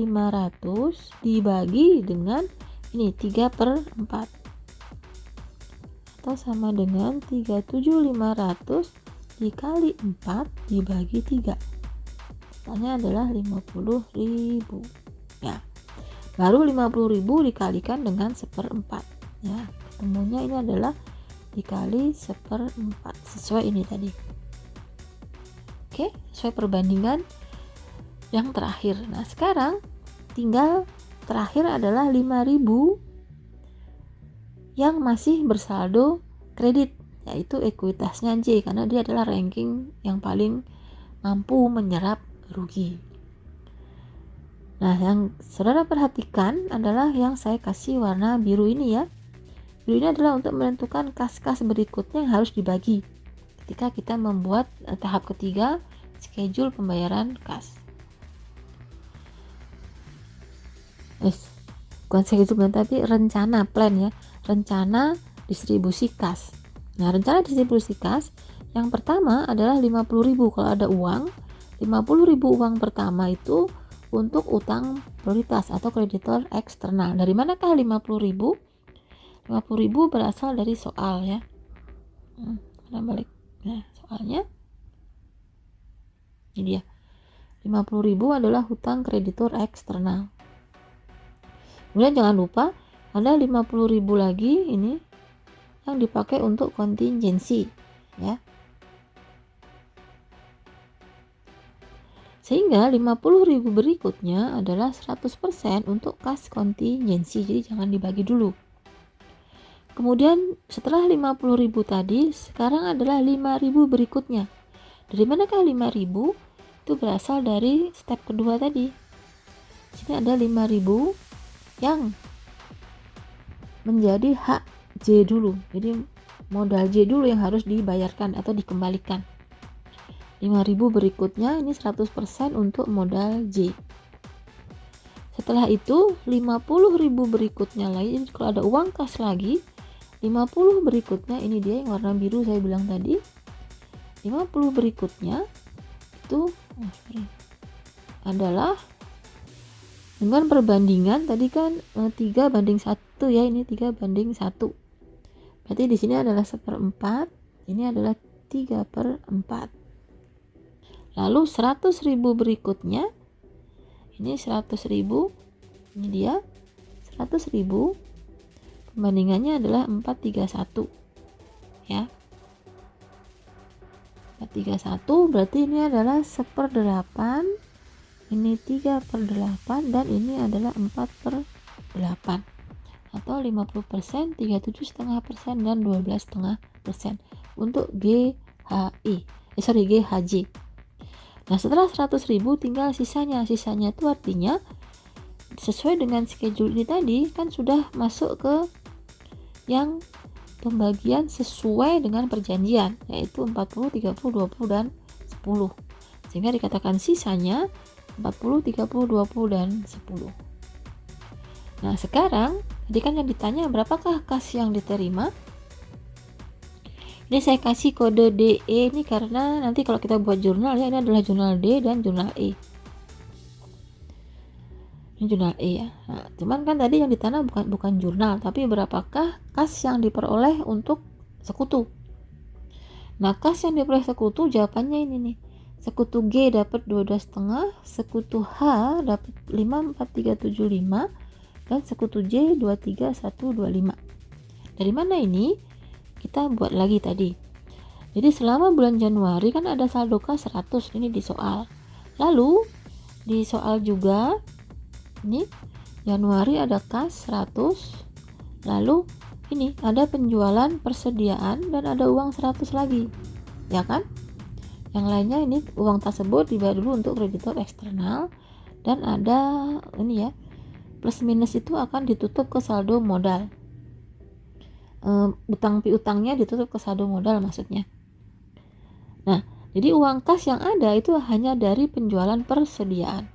dibagi dengan ini 3/4 atau sama dengan 37.500 dikali 4 dibagi 3. Totalnya adalah 50.000 ya. Baru 50.000 dikalikan dengan 1/4 ya. Ketemunya ini adalah dikali 1/4 sesuai ini tadi. Oke, sesuai perbandingan yang terakhir. Nah, sekarang tinggal terakhir adalah 5.000 yang masih bersaldo kredit, yaitu ekuitasnya J, karena dia adalah ranking yang paling mampu menyerap rugi. Nah, yang saudara perhatikan adalah yang saya kasih warna biru ini ya. Biru ini adalah untuk menentukan kas-kas berikutnya yang harus dibagi ketika kita membuat tahap ketiga, schedule pembayaran kas. Bukan schedule tapi rencana, plan ya, rencana distribusi kas. Nah, rencana distribusi kas yang pertama adalah 50.000 kalau ada uang. 50.000 uang pertama itu untuk utang prioritas atau kreditor eksternal. Dari manakah 50.000? 50.000 berasal dari soal ya. Balik. Nah, soalnya ini dia. 50.000 adalah hutang kreditur eksternal. Kemudian jangan lupa ada 50.000 lagi ini yang dipakai untuk kontingensi ya. Sehingga 50.000 berikutnya adalah 100% untuk kas kontingensi, jadi jangan dibagi dulu. Kemudian setelah 50.000 tadi, sekarang adalah 5.000 berikutnya. Dari manakah 5.000? Itu berasal dari step kedua tadi. Sini ada 5.000 yang menjadi hak J dulu. Jadi modal J dulu yang harus dibayarkan atau dikembalikan. 5.000 berikutnya ini 100% untuk modal J. Setelah itu 50.000 berikutnya lagi, jadi kalau ada uang kas lagi 50 berikutnya, ini dia yang warna biru saya bilang tadi. 50 berikutnya itu adalah dengan perbandingan tadi kan 3:1 ya, ini 3:1. Berarti di sini adalah 1/4, ini adalah 3/4. Lalu 100.000 berikutnya, ini 100.000, ini dia 100.000, pembandingannya adalah 431 ya. 431 berarti ini adalah 1/8, ini 3/8, dan ini adalah 4/8, atau 50%, 37,5%, dan 12,5% untuk GHJ. Nah setelah 100.000 tinggal sisanya itu artinya sesuai dengan schedule ini tadi kan sudah masuk ke yang pembagian sesuai dengan perjanjian, yaitu 40, 30, 20, dan 10, sehingga dikatakan sisanya 40, 30, 20, dan 10. Nah sekarang tadi kan yang ditanya berapakah kas yang diterima. Ini saya kasih kode DE ini karena nanti kalau kita buat jurnal ya, ini adalah jurnal D dan jurnal E. Ini jurnal E ya. Nah, cuman kan tadi yang ditanya bukan jurnal, tapi berapakah kas yang diperoleh untuk sekutu. Nah, kas yang diperoleh sekutu jawabannya ini nih. Sekutu G dapat 12,5, sekutu H dapat 54375, dan sekutu J 23125. Dari mana ini? Kita buat lagi tadi. Jadi selama bulan Januari kan ada saldo kas 100, ini di soal. Lalu di soal juga ini Januari ada kas 100, lalu ini ada penjualan persediaan dan ada uang 100 lagi, ya kan? Yang lainnya ini uang tersebut dibayar dulu untuk kreditor eksternal, dan ada ini ya, plus minus itu akan ditutup ke saldo modal. Utang piutangnya ditutup ke saldo modal maksudnya. Nah, jadi uang kas yang ada itu hanya dari penjualan persediaan.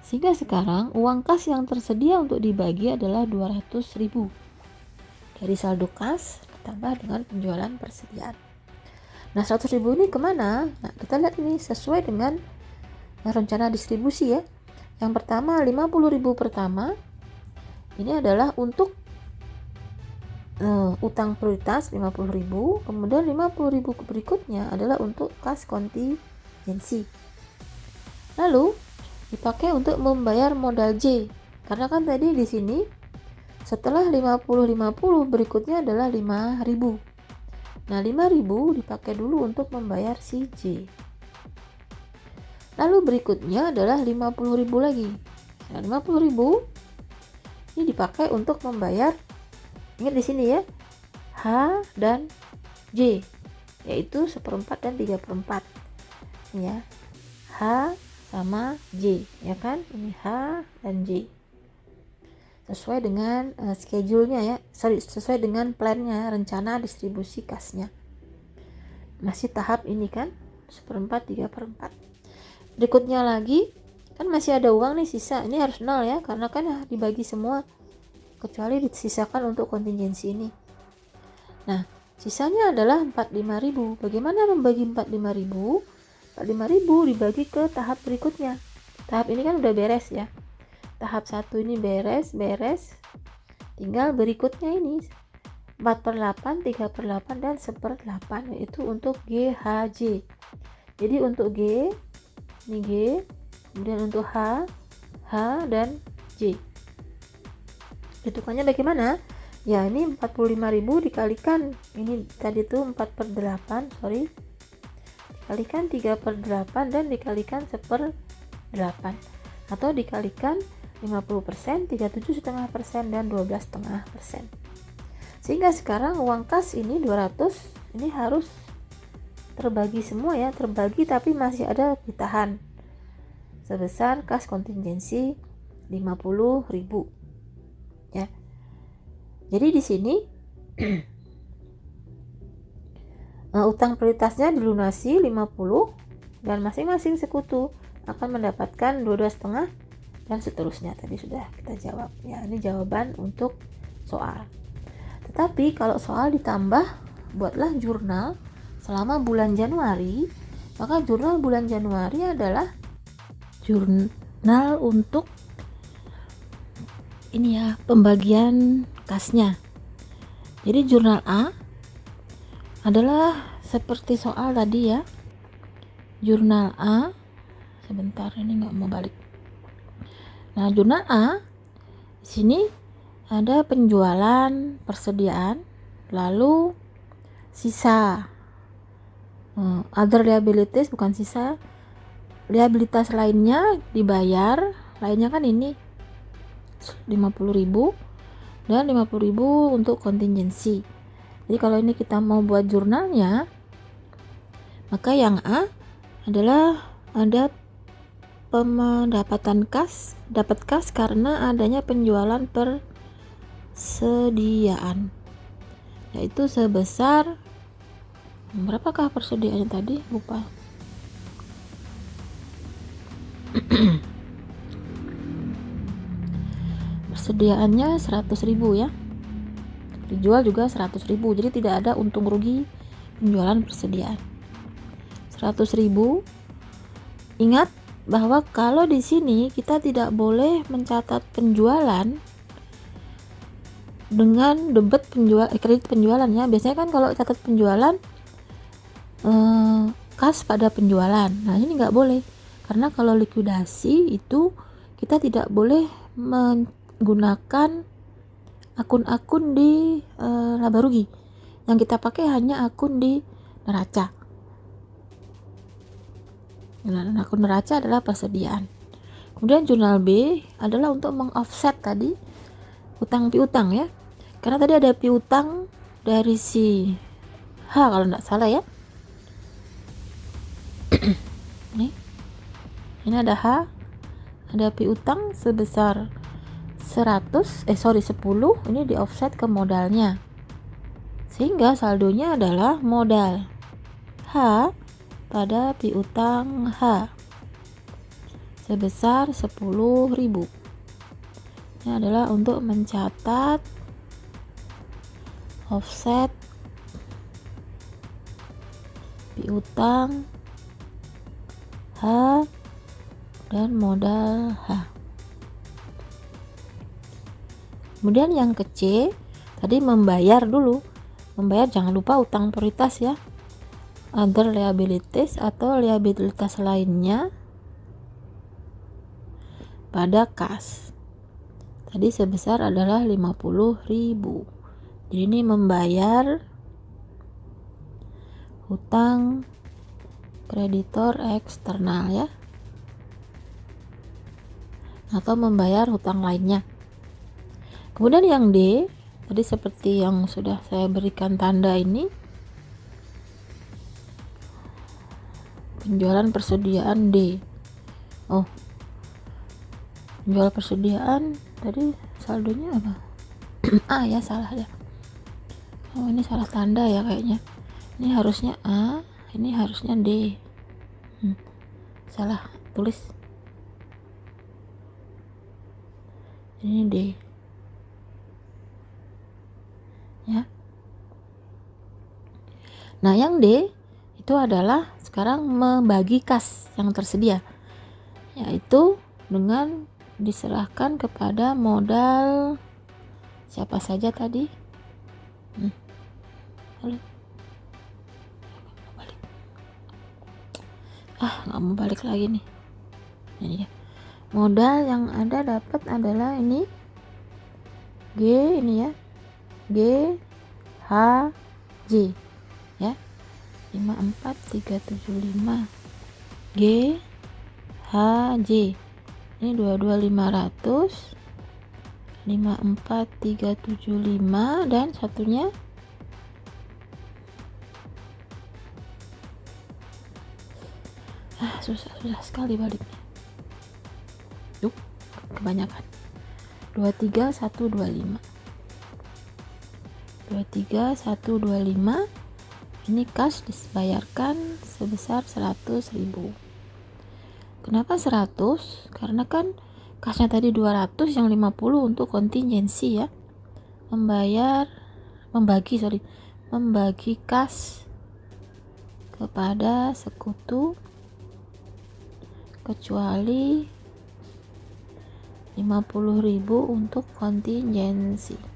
Sehingga sekarang uang kas yang tersedia untuk dibagi adalah 200.000. Dari saldo kas ditambah dengan penjualan persediaan. Nah, 100.000 ini kemana? Nah, kita lihat ini sesuai dengan rencana distribusi ya. Yang pertama 50.000 pertama ini adalah untuk utang prioritas 50.000, kemudian 50.000 berikutnya adalah untuk kas kontingensi. Lalu dipakai untuk membayar modal J, karena kan tadi di sini setelah 50 berikutnya adalah 5.000. Nah 5.000 dipakai dulu untuk membayar si J. Lalu berikutnya adalah 50.000 lagi. Nah 50.000 ini dipakai untuk membayar, ingat di sini ya, H dan J, yaitu 1/4 dan 3/4 ya. H sama J ya kan, ini H dan J sesuai dengan schedule-nya ya, sesuai dengan plan-nya, rencana distribusi kasnya. Masih tahap ini kan 1/4, 3/4. Berikutnya lagi kan masih ada uang nih sisa, ini harus 0 ya, karena kan dibagi semua kecuali disisakan untuk kontingensi ini. Nah sisanya adalah 45.000. Bagaimana membagi 45.000? 45.000 dibagi ke tahap berikutnya. Tahap ini kan udah beres ya, tahap 1 ini beres, tinggal berikutnya ini 4/8, 3/8, dan 1/8, yaitu untuk GHJ. Jadi untuk G, ini G, kemudian untuk H dan J. Hitungannya bagaimana? Ya, ini 45.000 dikalikan, ini tadi tuh 4/8, sorry, dikalikan 3/8 dan dikalikan 1/8, atau dikalikan 50%, 37,5%, dan 12,5%. Sehingga sekarang uang kas ini 200, ini harus terbagi semua ya, terbagi tapi masih ada ditahan sebesar kas kontingensi 50.000 ya. Jadi di sini utang prioritasnya dilunasi 50 dan masing-masing sekutu akan mendapatkan 12,5 dan seterusnya. Tadi sudah kita jawab ya, ini jawaban untuk soal. Tetapi kalau soal ditambah, buatlah jurnal selama bulan Januari, maka jurnal bulan Januari adalah jurnal untuk ini ya, pembagian kasnya. Jadi jurnal A adalah seperti soal tadi ya. Jurnal A, sebentar ini nggak mau balik. Nah, jurnal A di sini ada penjualan, persediaan, lalu sisa, other liabilities, bukan sisa, liabilitas lainnya dibayar, lainnya kan ini 50.000 dan 50.000 untuk kontingensi. Jadi kalau ini kita mau buat jurnalnya, maka yang A adalah ada pendapatan kas, dapat kas karena adanya penjualan persediaan, yaitu sebesar, berapakah persediaannya tadi, lupa. Persediaannya 100.000 ya, dijual juga 100.000, jadi tidak ada untung rugi penjualan persediaan 100.000. Ingat bahwa kalau di sini kita tidak boleh mencatat penjualan dengan debit kredit penjualan ya. Biasanya kan kalau catat penjualan kas pada penjualan. Nah, ini nggak boleh, karena kalau likuidasi itu kita tidak boleh menggunakan akun-akun di laba rugi. Yang kita pakai hanya akun di neraca. Nah, akun neraca adalah persediaan. Kemudian jurnal B adalah untuk mengoffset tadi utang piutang ya. Karena tadi ada piutang dari si H kalau tidak salah ya. Ini ada H, ada piutang sebesar 10, ini di offset ke modalnya, sehingga saldonya adalah modal H pada piutang H sebesar 10.000. Ini adalah untuk mencatat offset piutang H dan modal H. Kemudian yang ke C tadi membayar dulu. Membayar, jangan lupa utang prioritas ya. Other liabilities atau liabilitas lainnya pada kas. Tadi sebesar adalah 50.000. Jadi ini membayar hutang kreditor eksternal ya. Atau membayar hutang lainnya. Kemudian yang D, tadi seperti yang sudah saya berikan tanda ini, penjualan persediaan D. Penjualan persediaan tadi saldonya apa? A ya, salah ya. Ini salah tanda ya kayaknya. Ini harusnya A, ini harusnya D. Salah tulis. Ini D. Ya. Nah, yang D itu adalah sekarang membagi kas yang tersedia, yaitu dengan diserahkan kepada modal siapa saja tadi. Nggak mau balik lagi nih. Ini ya. Modal yang ada dapat adalah ini G, ini ya, G H J ya. 54375 G H J. Ini 22500 54375 dan satunya susah sekali baliknya. Kebanyakan. 23125 ini kas dibayarkan sebesar 100.000. Kenapa 100? Karena kan kasnya tadi 200, yang 50 untuk kontingensi ya. Membagi kas kepada sekutu kecuali 50.000 untuk kontingensi.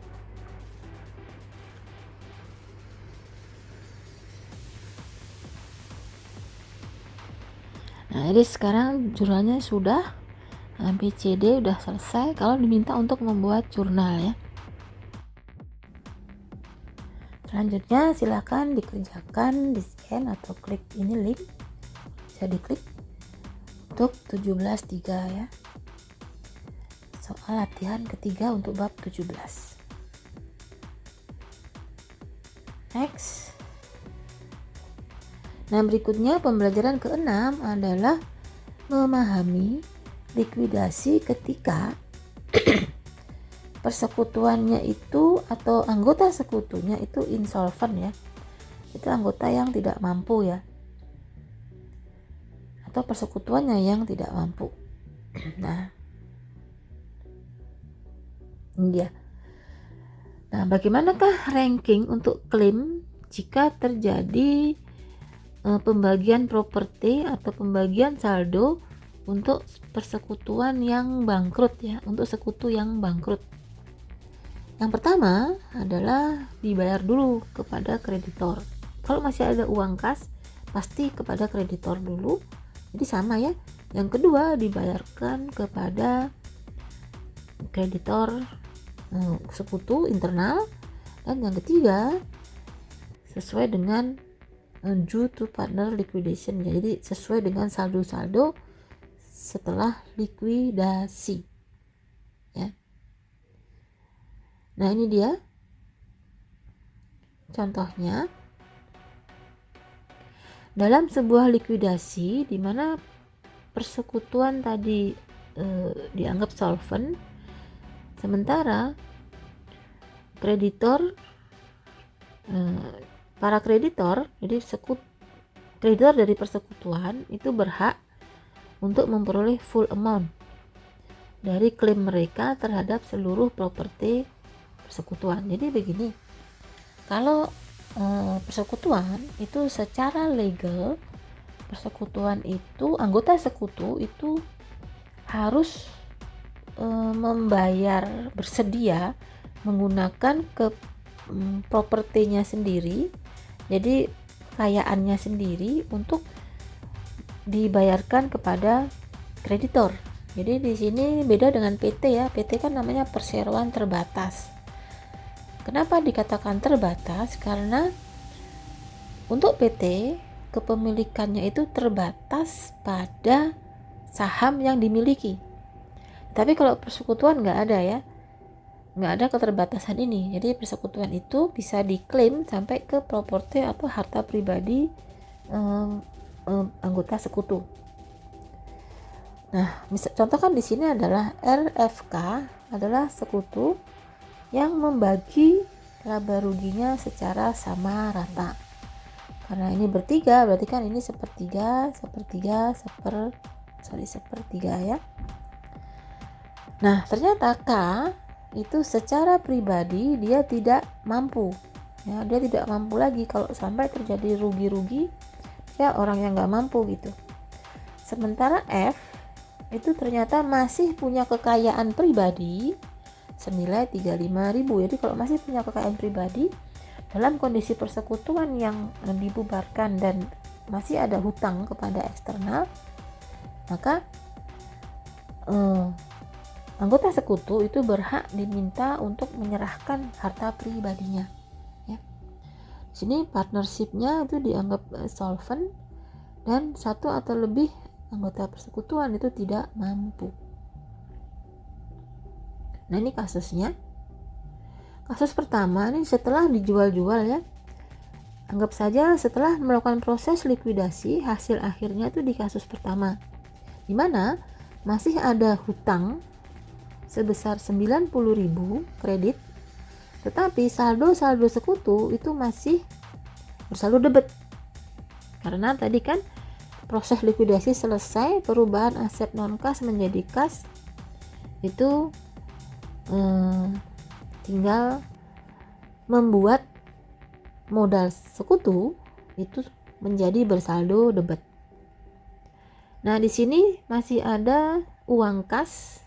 Nah, jadi sekarang jurnalnya sudah BCD udah selesai. Kalau diminta untuk membuat jurnal ya. Selanjutnya silakan dikerjakan, di scan atau klik ini link, bisa diklik untuk 17.3 ya. Soal latihan ketiga untuk bab 17. Next. Nah, berikutnya pembelajaran ke-6 adalah memahami likuidasi ketika persekutuannya itu atau anggota sekutunya itu insolvent ya. Itu anggota yang tidak mampu ya. Atau persekutuannya yang tidak mampu. Nah, ini dia. Nah, bagaimanakah ranking untuk klaim jika terjadi pembagian properti atau pembagian saldo untuk persekutuan yang bangkrut ya, untuk sekutu yang bangkrut. Yang pertama adalah dibayar dulu kepada kreditor. Kalau masih ada uang kas, pasti kepada kreditor dulu. Jadi sama ya. Yang kedua dibayarkan kepada kreditor sekutu internal, dan yang ketiga sesuai dengan due to partner liquidation, jadi sesuai dengan saldo-saldo setelah likuidasi ya. Nah, ini dia contohnya dalam sebuah likuidasi di mana persekutuan tadi dianggap solvent, sementara kreditor para kreditor, jadi kreditor dari persekutuan itu berhak untuk memperoleh full amount dari klaim mereka terhadap seluruh properti persekutuan. Jadi begini, kalau persekutuan itu secara legal, persekutuan itu anggota sekutu itu harus bersedia menggunakan propertinya sendiri, jadi kekayaannya sendiri untuk dibayarkan kepada kreditor. Jadi di sini beda dengan PT ya. PT kan namanya perseroan terbatas. Kenapa dikatakan terbatas? Karena untuk PT kepemilikannya itu terbatas pada saham yang dimiliki. Tapi kalau persekutuan nggak ada ya, nggak ada keterbatasan ini. Jadi persekutuan itu bisa diklaim sampai ke properti atau harta pribadi anggota sekutu. Nah, contoh kan di sini adalah RFK adalah sekutu yang membagi laba ruginya secara sama rata. Karena ini bertiga, berarti kan ini sepertiga ya. Nah, ternyata K itu secara pribadi dia tidak mampu ya, dia tidak mampu lagi kalau sampai terjadi rugi-rugi ya, orang yang nggak mampu gitu. Sementara F itu ternyata masih punya kekayaan pribadi senilai 35.000. Jadi kalau masih punya kekayaan pribadi dalam kondisi persekutuan yang dibubarkan dan masih ada hutang kepada eksternal, maka anggota sekutu itu berhak diminta untuk menyerahkan harta pribadinya. Ya. Di sini partnership-nya itu dianggap solvent dan satu atau lebih anggota persekutuan itu tidak mampu. Nah, ini kasusnya. Kasus pertama ini setelah dijual-jual ya. Anggap saja setelah melakukan proses likuidasi, hasil akhirnya itu di kasus pertama, di mana masih ada hutang sebesar 90.000 kredit, tetapi saldo sekutu itu masih bersaldo debit. Karena tadi kan proses likuidasi selesai, perubahan aset non kas menjadi kas, itu tinggal membuat modal sekutu itu menjadi bersaldo debit. Nah, di sini masih ada uang kas.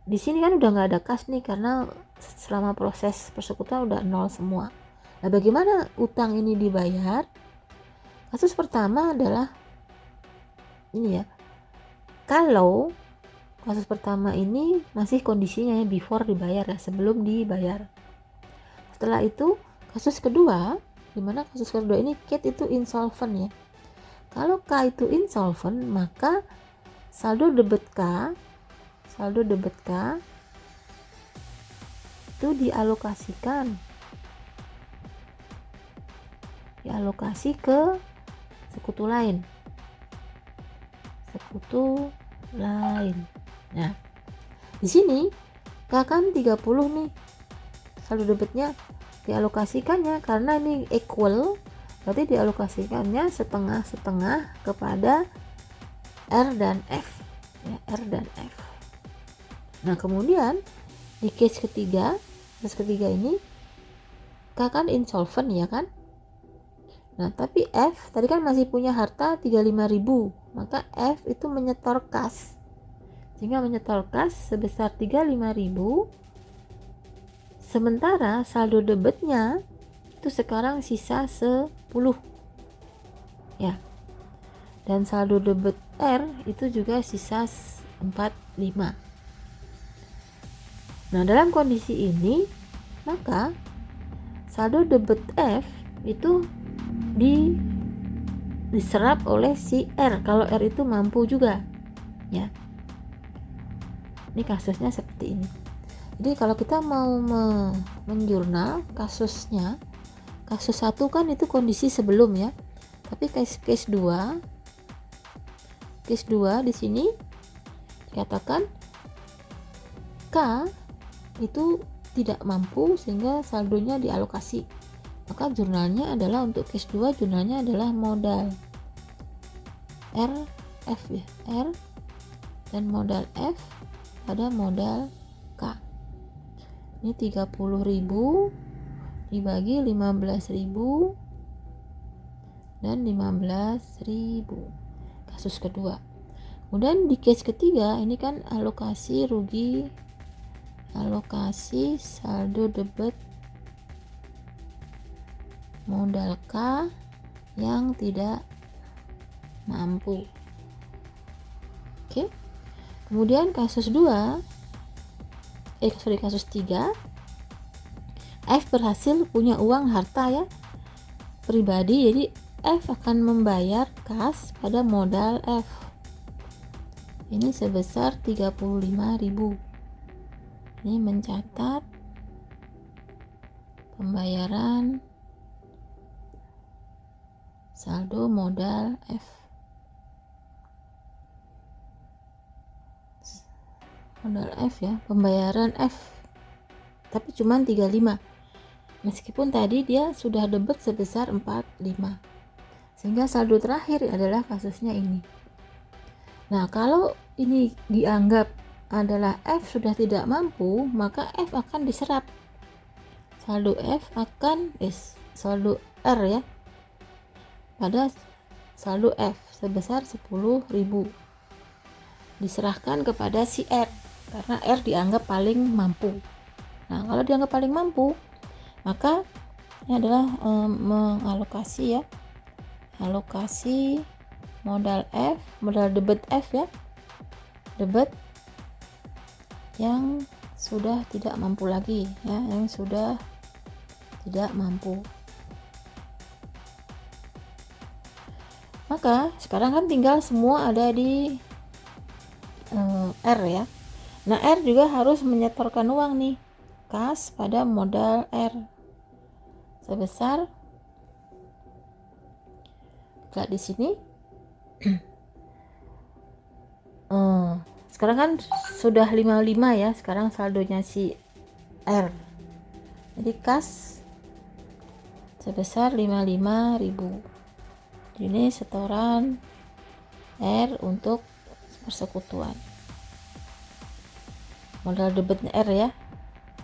Di sini kan udah nggak ada kas nih karena selama proses persekutuan udah nol semua. Nah, bagaimana utang ini dibayar? Kasus pertama adalah ini ya. Kalau kasus pertama ini masih kondisinya ya before dibayar ya, sebelum dibayar. Setelah itu kasus kedua, dimana kasus kedua ini Kate itu insolvent ya. Kalau K itu insolvent, maka saldo debit K itu dialokasi ke sekutu lain. Nah, di sini K kan 30 nih saldo debitnya, dialokasikannya karena ini equal, berarti dialokasikannya setengah kepada R dan F ya, R dan F. Nah, kemudian di case ketiga ini K kan insolvent ya kan. Nah, tapi F tadi kan masih punya harta 35.000, maka F itu menyetor kas, sehingga menyetor kas sebesar 35.000. Sementara saldo debitnya itu sekarang sisa 10 ya. Dan saldo debit R itu juga sisa 45. Nah, dalam kondisi ini maka saldo debit F itu diserap oleh si R kalau R itu mampu juga ya. Ini kasusnya seperti ini. Jadi kalau kita mau menjurnal kasusnya, kasus 1 kan itu kondisi sebelum ya. Tapi case 2 di sini dikatakan K itu tidak mampu sehingga saldonya dialokasi. Maka jurnalnya adalah untuk case 2 jurnalnya adalah modal F ya, R dan modal F pada modal K. Ini 30.000 dibagi 15.000 dan 15.000 kasus kedua. Kemudian di case ketiga ini kan alokasi saldo debit modal K yang tidak mampu. Oke. Kemudian kasus 3 F berhasil punya uang harta ya pribadi, jadi F akan membayar kas pada modal F ini sebesar 35.000. Ini mencatat pembayaran saldo modal F. Modal F ya, pembayaran F. Tapi cuma 35. Meskipun tadi dia sudah debit sebesar 45. Sehingga saldo terakhir adalah kasusnya ini. Nah, kalau ini dianggap adalah F sudah tidak mampu, maka F akan diserap. Saldo R ya pada saldo F sebesar 10.000 diserahkan kepada si R karena R dianggap paling mampu. Nah, kalau dianggap paling mampu, maka ini adalah mengalokasi ya, alokasi modal F, modal debit F ya, debit yang sudah tidak mampu lagi ya, yang sudah tidak mampu. Maka sekarang kan tinggal semua ada di R ya. Nah, R juga harus menyetorkan uang nih, kas pada modal R sebesar, lihat di sini. Sekarang kan sudah 55 ya, sekarang saldonya si R. Jadi kas sebesar 55.000. Ini setoran R untuk persekutuan. Modal debitnya R ya,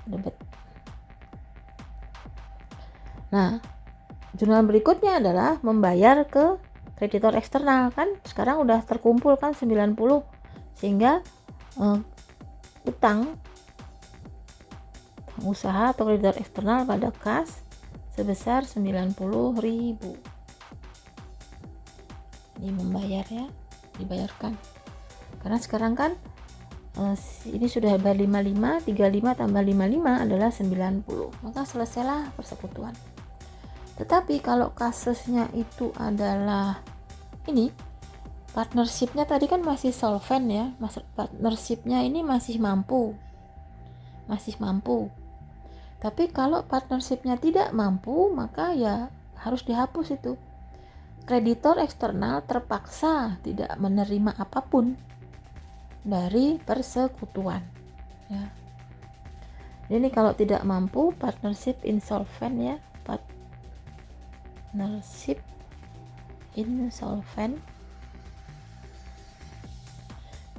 debit. Nah, jurnal berikutnya adalah membayar ke kreditor eksternal. Kan sekarang udah terkumpul kan 90, sehingga utang usaha atau kreditor eksternal pada kas sebesar 90.000. Ini membayar ya, dibayarkan. Karena sekarang kan ini sudah 55, 35 tambah 55 adalah 90. Maka selesailah persekutuan. Tetapi kalau kasusnya itu adalah ini, partnershipnya tadi kan masih solvent ya, partnershipnya ini masih mampu. Tapi kalau partnershipnya tidak mampu, maka ya harus dihapus itu. Kreditor eksternal terpaksa tidak menerima apapun dari persekutuan ya. Ini kalau tidak mampu, partnership insolvent ya, partnership insolvent.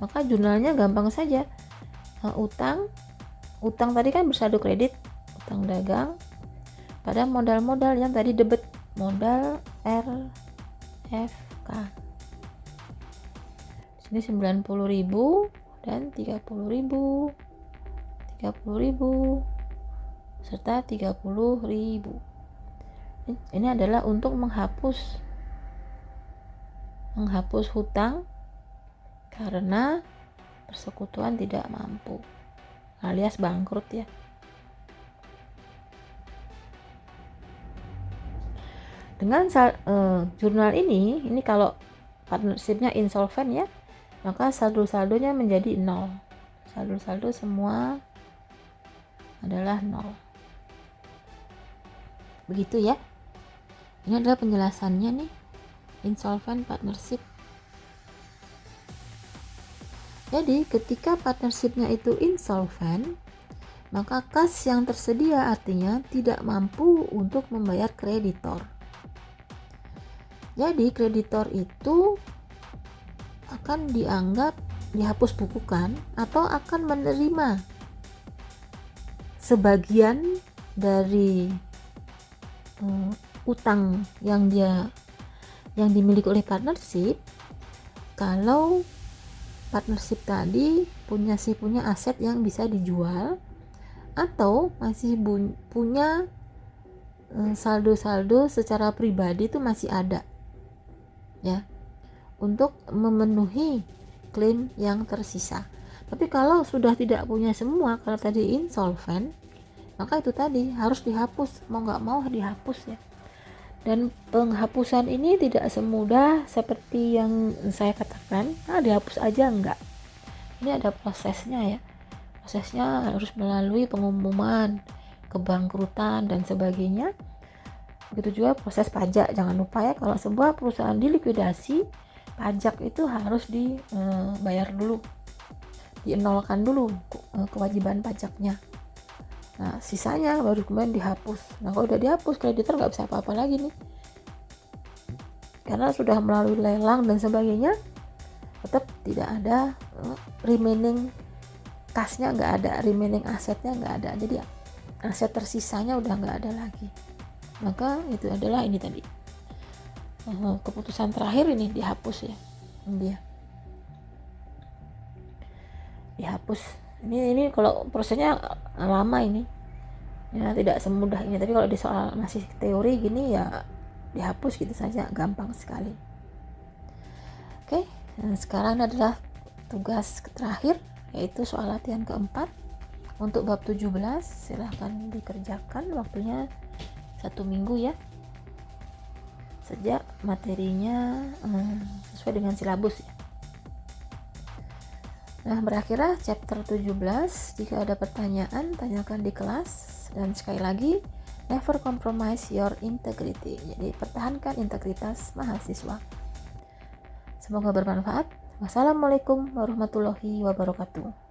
Maka jurnalnya gampang saja. Utang tadi kan bersaldo kredit, utang dagang pada modal-modal yang tadi debit, modal RFK. Ini 90.000 dan 30.000, 30.000 serta 30.000. Ini adalah untuk menghapus hutang karena persekutuan tidak mampu alias bangkrut ya. Dengan jurnal ini kalau partnershipnya insolvent ya, maka saldo-saldonya menjadi 0. Saldo semua adalah 0. Begitu ya. Ini adalah penjelasannya nih, insolvent partnership. Jadi ketika partnershipnya itu insolvent, maka kas yang tersedia artinya tidak mampu untuk membayar kreditor. Jadi kreditor itu akan dianggap dihapus bukukan atau akan menerima sebagian dari utang yang dimiliki oleh partnership kalau partnership tadi punya aset yang bisa dijual atau masih punya saldo-saldo secara pribadi itu masih ada ya, untuk memenuhi klaim yang tersisa. Tapi kalau sudah tidak punya semua, kalau tadi insolvent, maka itu tadi harus dihapus, mau nggak mau dihapus ya. Dan penghapusan ini tidak semudah seperti yang saya katakan, dihapus aja enggak. Ini ada prosesnya ya. Prosesnya harus melalui pengumuman, kebangkrutan dan sebagainya. Begitu juga proses pajak, jangan lupa ya, kalau sebuah perusahaan dilikuidasi, pajak itu harus dibayar dulu, dienolkan dulu kewajiban pajaknya. Nah sisanya baru kemudian dihapus. Nah kalau udah dihapus, kreditor nggak bisa apa-apa lagi nih, karena sudah melalui lelang dan sebagainya, tetap tidak ada remaining kasnya, nggak ada, remaining asetnya nggak ada, jadi aset tersisanya udah nggak ada lagi. Maka itu adalah ini tadi keputusan terakhir, ini dihapus ya, dia dihapus. Ini kalau prosesnya lama ini ya, tidak semudah ini, tapi kalau di soal masih teori gini ya dihapus gitu saja, gampang sekali. Oke, dan sekarang adalah tugas terakhir, yaitu soal latihan keempat. Untuk bab 17 silahkan dikerjakan, waktunya 1 minggu ya, sejak materinya sesuai dengan silabus ya. Nah, berakhirlah chapter 17. Jika ada pertanyaan, tanyakan di kelas. Dan sekali lagi, never compromise your integrity. Jadi pertahankan integritas mahasiswa. Semoga bermanfaat. Wassalamualaikum warahmatullahi wabarakatuh.